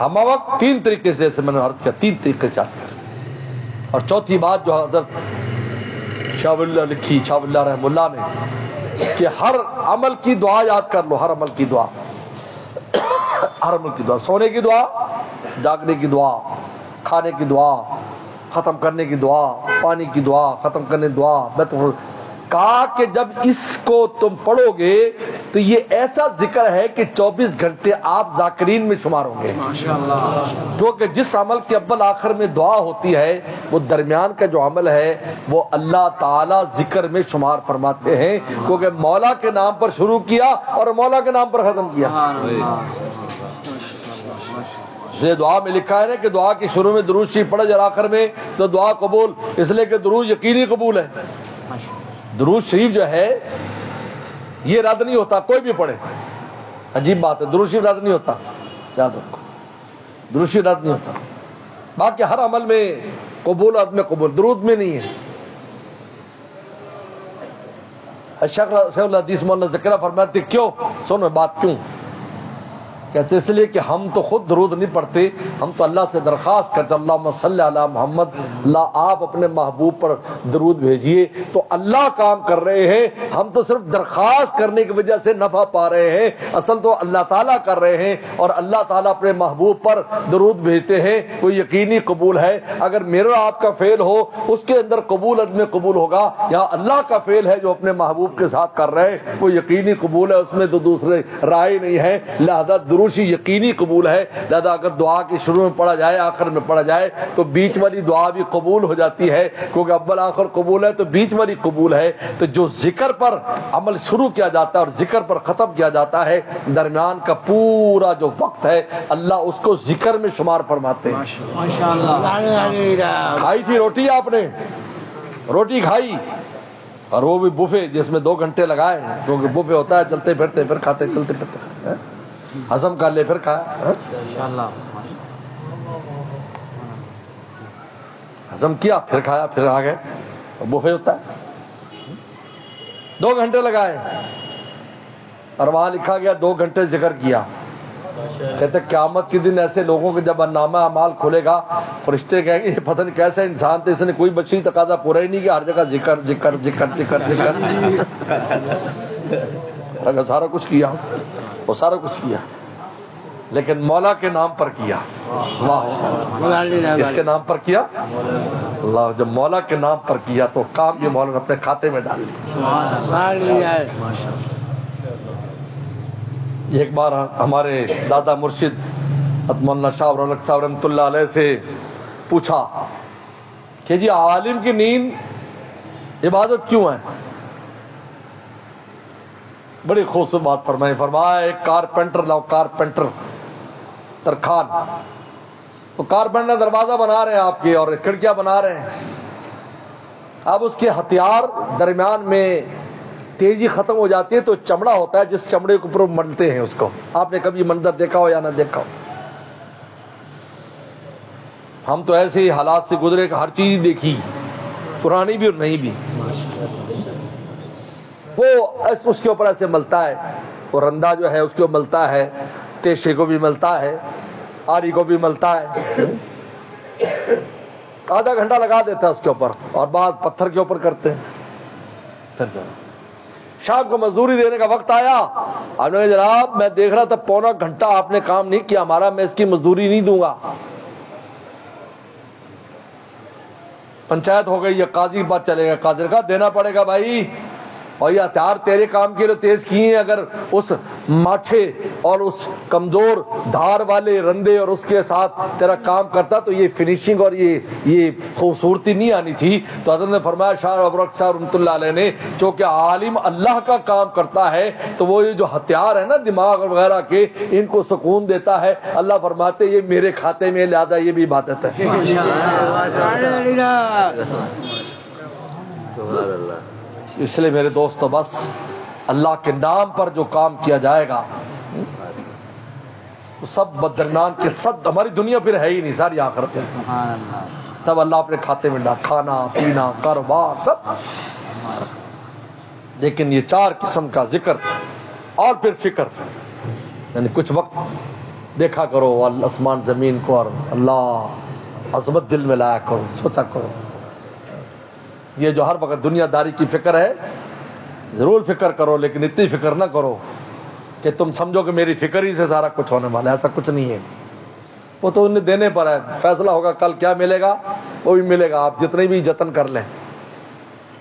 S1: ہم وقت 3 طریقے سے، جیسے میں نے عرض کیا 3 طریقے سے آتے ہیں، اور چوتھی بات جو حضرت شاہ ولی اللہ لکھی، شاہ ولی اللہ رحمہ اللہ نے، کہ ہر عمل کی دعا یاد کر لو، ہر عمل کی دعا، ہر عمل کی دعا، سونے کی دعا، جاگنے کی دعا، کھانے کی دعا، ختم کرنے کی دعا، پانی کی دعا، ختم کرنے کی دعا، کہا کہ جب اس کو تم پڑھو گے تو یہ ایسا ذکر ہے کہ 24 گھنٹے آپ ذاکرین میں شمار ہوں گے، کیونکہ جس عمل کے اول آخر میں دعا ہوتی ہے وہ درمیان کا جو عمل ہے وہ اللہ تعالی ذکر میں شمار فرماتے ہیں، کیونکہ مولا کے نام پر شروع کیا اور مولا کے نام پر ختم کیا۔ یہ دعا میں لکھا ہے نا کہ دعا کی شروع میں درود شریف پڑھا جائے، آخر میں تو دعا قبول، اس لیے کہ درود یقینی قبول ہے۔ درود شریف جو ہے یہ رد نہیں ہوتا، کوئی بھی پڑھے، عجیب بات ہے، درود شریف رد نہیں ہوتا، یاد رکھو، درود شریف رد نہیں ہوتا، باقی ہر عمل میں قبول، عدم قبول، درود میں نہیں ہے۔ شیخ الحدیث مولانا ذکرہ فرماتے کیوں، سنو بات کیوں، کہتے اس لیے کہ ہم تو خود درود نہیں پڑھتے، ہم تو اللہ سے درخواست کرتے اللہم صلی علی محمد، اللہ آپ اپنے محبوب پر درود بھیجیے، تو اللہ کام کر رہے ہیں، ہم تو صرف درخواست کرنے کی وجہ سے نفع پا رہے ہیں، اصل تو اللہ تعالیٰ کر رہے ہیں، اور اللہ تعالیٰ اپنے محبوب پر درود بھیجتے ہیں، کوئی یقینی قبول ہے۔ اگر میرا آپ کا فعل ہو اس کے اندر قبول عدم قبول ہوگا، یا اللہ کا فعل ہے جو اپنے محبوب کے ساتھ کر رہے ہیں وہ یقینی قبول ہے، اس میں تو دوسرے رائے نہیں ہے، لہذا دروشی یقینی قبول ہے۔ لہذا اگر دعا کے شروع میں پڑھا جائے، آخر میں پڑھا جائے تو بیچ والی دعا بھی قبول ہو جاتی ہے، کیونکہ اول آخر قبول ہے تو بیچ والی قبول ہے۔ تو جو ذکر پر عمل شروع کیا جاتا ہے اور ذکر پر ختم کیا جاتا ہے، درمیان کا پورا جو وقت ہے اللہ اس کو ذکر میں شمار فرماتے ہیں۔ ماشاءاللہ، کھائی تھی روٹی آپ نے، روٹی کھائی اور وہ بھی بفے جس میں 2 گھنٹے لگائے، کیونکہ بفے ہوتا ہے چلتے پھرتے پھر کھاتے، چلتے پھرتے ہضم کر لے پھر کھایا۔ ہضم کیا، پھر کھایا، پھر آ گئے. بوفے ہوتا ہے. 2 گھنٹے لگائے اور وہاں لکھا گیا 2 گھنٹے ذکر کیا. کہتے قیامت کے دن ایسے لوگوں کے جب نامہ اعمال کھولے گا، فرشتے کہیں گے یہ پتہ نہیں کیسا انسان تھا، اس نے کوئی بچی تقاضا پورا ہی نہیں کیا، ہر جگہ ذکر ذکر ذکر ذکر ذکر. اگر سارا کچھ کیا، وہ سارا کچھ کیا، لیکن مولا کے نام پر کیا. اس کے نام پر کیا اللہ. جب مولا کے نام پر کیا تو کام یہ مولا نے اپنے کھاتے میں ڈال دیا. ایک بار ہمارے دادا مرشد مولانا شاہ رولق صاحب رحمۃ اللہ علیہ سے پوچھا کہ جی عالم کی نیند عبادت کیوں ہے؟ بڑی خوبصورت بات فرمائی. فرمایا ایک کارپینٹر لاؤ، کارپینٹر ترخان، تو کارپینٹر دروازہ بنا رہے ہیں آپ کے اور کھڑکیاں بنا رہے ہیں. اب اس کے ہتھیار درمیان میں تیزی ختم ہو جاتی ہے تو چمڑا ہوتا ہے جس چمڑے کے اوپر ملتے ہیں اس کو. آپ نے کبھی منظر دیکھا ہو یا نہ دیکھا ہو؟ ہم تو ایسے ہی حالات سے گزرے کہ ہر چیز دیکھی، پرانی بھی اور نئی بھی. وہ اس کے اوپر ایسے ملتا ہے، وہ رندا جو ہے اس کو ملتا ہے، تیشے کو بھی ملتا ہے، آری کو بھی ملتا ہے. آدھا گھنٹہ لگا دیتا ہے اس کے اوپر، اور بعض پتھر کے اوپر کرتے ہیں. پھر شام کو مزدوری دینے کا وقت آیا، آپ نے کہا جناب میں دیکھ رہا تھا 1.25 گھنٹہ آپ نے کام نہیں کیا ہمارا، میں اس کی مزدوری نہیں دوں گا. پنچایت ہو گئی، یہ قاضی کے پاس چلے گا. قاضی نے کہا دینا پڑے گا بھائی، اور یہ ہتھیار تیرے کام کے لیے تیز کیے ہیں، اگر اس ماٹھے اور اس کمزور دھار والے رندے اور اس کے ساتھ تیرا کام کرتا تو یہ فنیشنگ اور یہ خوبصورتی نہیں آنی تھی. تو حضرت نے فرمایا شاہ ابرک صاحب رحمۃ اللہ علیہ نے، چونکہ عالم اللہ کا کام کرتا ہے تو وہ یہ جو ہتھیار ہے نا دماغ وغیرہ کے، ان کو سکون دیتا ہے. اللہ فرماتے یہ میرے کھاتے میں، لہذا یہ بھی عبادت ہے. اس لیے میرے دوستو بس اللہ کے نام پر جو کام کیا جائے گا سب بدرنان کے سب، ہماری دنیا پھر ہے ہی نہیں، ساری آخرت ہے. سب اللہ اپنے کھاتے میں ڈال، کھانا پینا کاروبار سب. لیکن یہ 4 قسم کا ذکر اور پھر فکر، یعنی کچھ وقت دیکھا کرو آسمان زمین کو اور اللہ عظمت دل میں لایا کرو، سوچا کرو. یہ جو ہر وقت دنیا داری کی فکر ہے ضرور فکر کرو، لیکن اتنی فکر نہ کرو کہ تم سمجھو کہ میری فکر ہی سے سارا کچھ ہونے والا ہے. ایسا کچھ نہیں ہے، وہ تو انہیں دینے پر ہے. فیصلہ ہوگا کل کیا ملے گا وہ بھی ملے گا، آپ جتنے بھی جتن کر لیں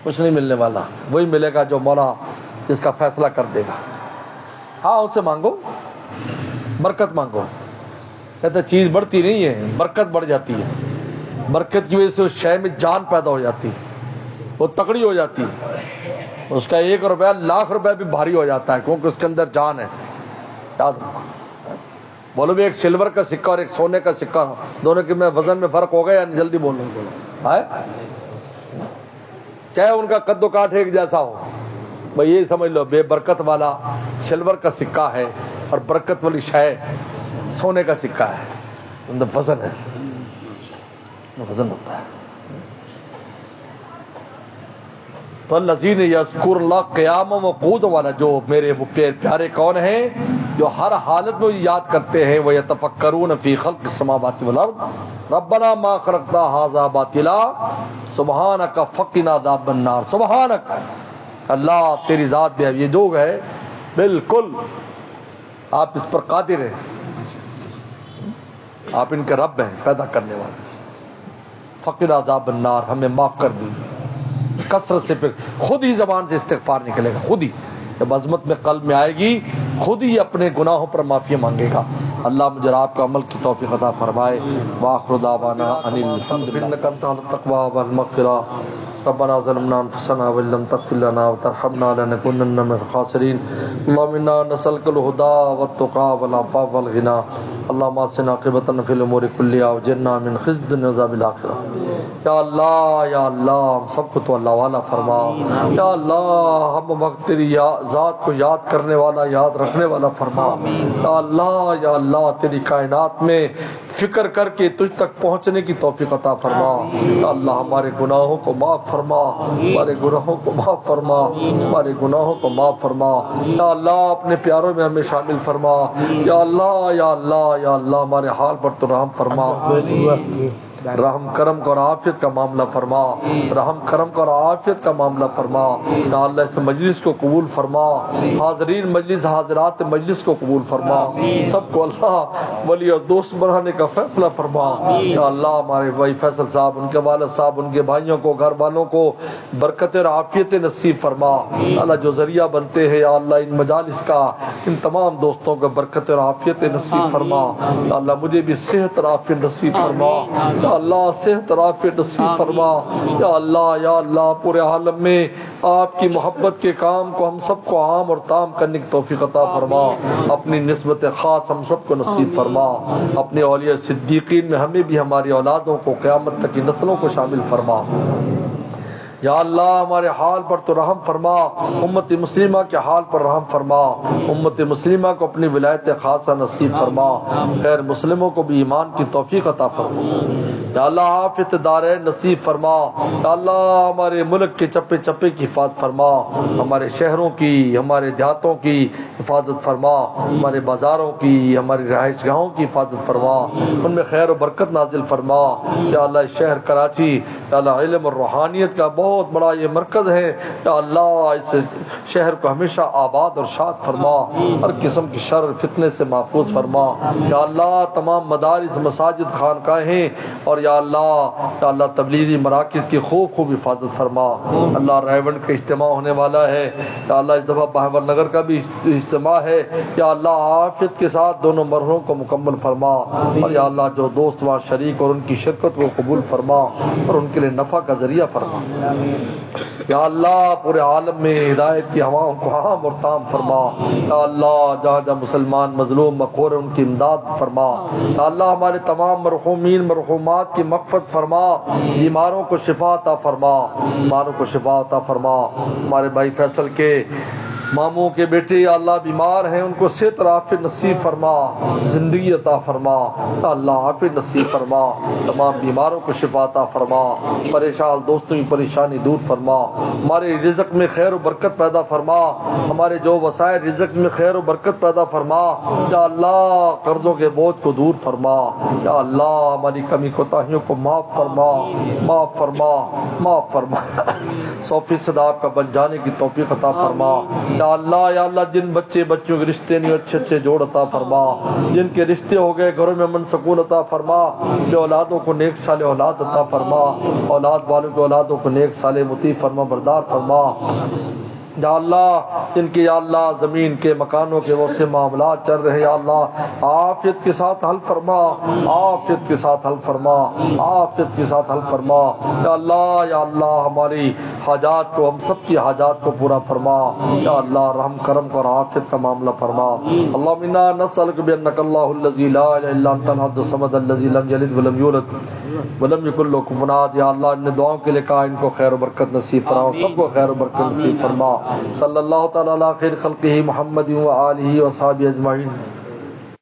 S1: کچھ نہیں ملنے والا. وہی ملے گا جو مولا جس کا فیصلہ کر دے گا. ہاں اس سے مانگو، برکت مانگو. کہتے چیز بڑھتی نہیں ہے، برکت بڑھ جاتی ہے. برکت کی وجہ سے اس شے میں جان پیدا ہو جاتی ہے، وہ تکڑی ہو جاتی ہے. اس کا 1 روپیہ لاکھ روپے بھی بھاری ہو جاتا ہے، کیونکہ اس کے اندر جان ہے. یاد رکھو. بولو بھی ایک سلور کا سکہ اور ایک سونے کا سکہ، دونوں کے میں وزن میں فرق ہوگا یا جلدی بولو ہے؟ چاہے ان کا قد و کاٹ ایک جیسا ہو، بھائی یہ سمجھ لو بے برکت والا سلور کا سکہ ہے اور برکت والی شے سونے کا سکہ ہے. اندر وزن ہے، وزن ہوتا ہے. تو الذین یذکر اللہ قیاما وقعودا والا، جو میرے پیارے کون ہیں جو ہر حالت میں یاد کرتے ہیں. وَيَتَفَكَّرُونَ فِي خَلْقِ السَّمَاوَاتِ وَالْأَرْضِ رَبَّنَا مَا خَلَقْتَ هَذَا بَاطِلًا سُبْحَانَكَ فَقِنَا عَذَابَ النَّارِ. سبحانک، اللہ تیری ذات بھی یہ جو ہے بالکل آپ اس پر قادر ہیں، آپ ان کے رب ہیں، پیدا کرنے والے. فقنا عذاب النار، ہمیں معاف کر دیجیے. کثرت سے پھر خود ہی زبان سے استغفار نکلے گا، خود ہی جب عظمت میں قلب میں آئے گی خود ہی اپنے گناہوں پر معافی مانگے گا. اللہ مجھے آپ کو عمل کی توفیق عطا فرمائے. وآخر دعوانا ان الحمد للہ. انک انت التقوی والمغفرہ. ربنا ظلمنا انفسنا وان لم تغفر لنا وترحمنا لنكونن من الخاسرین. اللهم انا نسألك الهدى والتقى والعفاف والغنى. اللهم احسن عاقبتنا في الامور كلها واجرنا من خزي الدنيا وعذاب الاخرہ. یا اللہ ہم سب کو تو اللہ والا فرما. یا اللہ ہم وقت تیری ذات کو یاد کرنے والا، یاد رکھنے والا فرما. یا اللہ اللہ تیری کائنات میں فکر کر کے تجھ تک پہنچنے کی توفیق عطا فرما. یا اللہ ہمارے گناہوں کو معاف فرما, ہمارے گناہوں کو معاف فرما, ہمارے گناہوں کو معاف فرما. یا اللہ اپنے پیاروں میں ہمیں شامل فرما. یا اللہ یا اللہ یا اللہ ہمارے حال پر تو رحم فرما, رحم کرم کا اور عافیت کا معاملہ فرما, رحم کرم کا اور عافیت کا معاملہ فرما. یا اللہ اس مجلس کو قبول فرما, حاضرین مجلس حاضرات مجلس کو قبول فرما, سب کو اللہ ولی اور دوست بنانے کا فیصلہ فرما. یا اللہ ہمارے بھائی فیصل صاحب, ان کے والد صاحب, ان کے بھائیوں کو, گھر والوں کو برکت اور عافیت نصیب فرما. اللہ جو ذریعہ بنتے ہیں یا اللہ ان مجالس کا, ان تمام دوستوں کو برکت اور عافیت نصیب فرما. یا اللہ مجھے بھی صحت اور عافیت نصیب فرما. یا اللہ صحت اور عافیت نصیب فرما. یا اللہ پورے عالم میں آپ کی محبت کے کام کو ہم سب کو عام اور تام کرنے کی توفیق عطا فرما. اپنی نسبت خاص ہم سب کو نصیب فرما. اپنے اولیاء صدیقین میں ہمیں بھی ہماری اولادوں کو قیامت تک کی نسلوں کو شامل فرما. یا اللہ ہمارے حال پر تو رحم فرما, امت مسلمہ کے حال پر رحم فرما, امت مسلمہ کو اپنی ولایت خاصہ نصیب فرما, غیر مسلموں کو بھی ایمان کی توفیق عطا فرما. یا اللہ عافیت دارین نصیب فرما. یا اللہ ہمارے ملک کے چپے چپے کی حفاظت فرما, ہمارے شہروں کی, ہمارے دیہاتوں کی حفاظت فرما, ہمارے بازاروں کی, ہماری رہائش گاہوں کی حفاظت فرما, ان میں خیر و برکت نازل فرما. یا اللہ شہر کراچی یا اللہ علم اور روحانیت کا بہت بڑا یہ مرکز ہے. یا اللہ اس شہر کو ہمیشہ آباد اور شاد فرما, ہر قسم کی شر فتنے سے محفوظ فرما. یا اللہ تمام مدارس, مساجد, خانقاہیں اور یا اللہ تبلیغی مراکز کی خوب خوب حفاظت فرما. اللہ ریونڈ کا اجتماع ہونے والا ہے, یا اللہ اس دفعہ بہاول نگر کا بھی اجتماع ہے. یا اللہ عافیت کے ساتھ دونوں مرحلوں کو مکمل فرما. اور یا اللہ جو دوست وہاں شریک اور ان کی شرکت کو قبول فرما اور ان کے لیے نفع کا ذریعہ فرما. یا اللہ پورے عالم میں ہدایت کی ہواؤں کو عام اور تام فرما. یا اللہ جہاں جہاں مسلمان مظلوم مقہور ہیں ان کی امداد فرما. یا اللہ ہمارے تمام مرحومین مرحومات کی مغفرت فرما, بیماروں کو شفا عطا فرما, بیماروں کو شفا عطا فرما. ہمارے بھائی فیصل کے ماموں کے بیٹے یا اللہ بیمار ہیں, ان کو صحت اور عافیت نصیب فرما, زندگی عطا فرما. یا اللہ عافیت نصیب فرما, تمام بیماروں کو شفا عطا فرما, پریشان دوستوں کی پریشانی دور فرما, ہمارے رزق میں خیر و برکت پیدا فرما, ہمارے جو وسائل رزق میں خیر و برکت پیدا فرما. یا اللہ قرضوں کے بوجھ کو دور فرما. یا اللہ ہماری کمی کوتاہیوں کو معاف فرما, معاف فرما, معاف فرما. 100% آپ کا بن جانے کی توفیق عطا فرما. یا اللہ جن بچوں کے رشتے نہیں اچھے اچھے جوڑ عطا فرما, جن کے رشتے ہو گئے گھروں میں امن سکون عطا فرما, جو اولادوں کو نیک صالح اولاد عطا فرما, اولاد والوں کے اولادوں کو نیک صالح مطیع فرما بردار فرما. یا اللہ جن کی یا اللہ زمین کے مکانوں کے وہ سے معاملات چل رہے, یا اللہ عافیت کے ساتھ حل فرما, عافیت کے ساتھ حل فرما, عافیت کے ساتھ حل فرما. یا اللہ ہماری حاجات کو, ہم سب کی حاجات کو پورا فرما. یا اللہ رحم کرم اور عافیت کا معاملہ فرما. اللہم انا نسألک بانک اللہ الذی لا الہ الا انت الاحد الصمد الذی لم یلد ولم یولد ولم یکن لہ کفوا احد. یا اللہ ان دعاؤں کے لیے کہا, ان کو خیر و برکت نصیب فرما, سب کو خیر و برکت نصیب فرما. صلی اللہ تعالی علی خیر خلقہ محمد و آلہ و صحابہ اجمعین.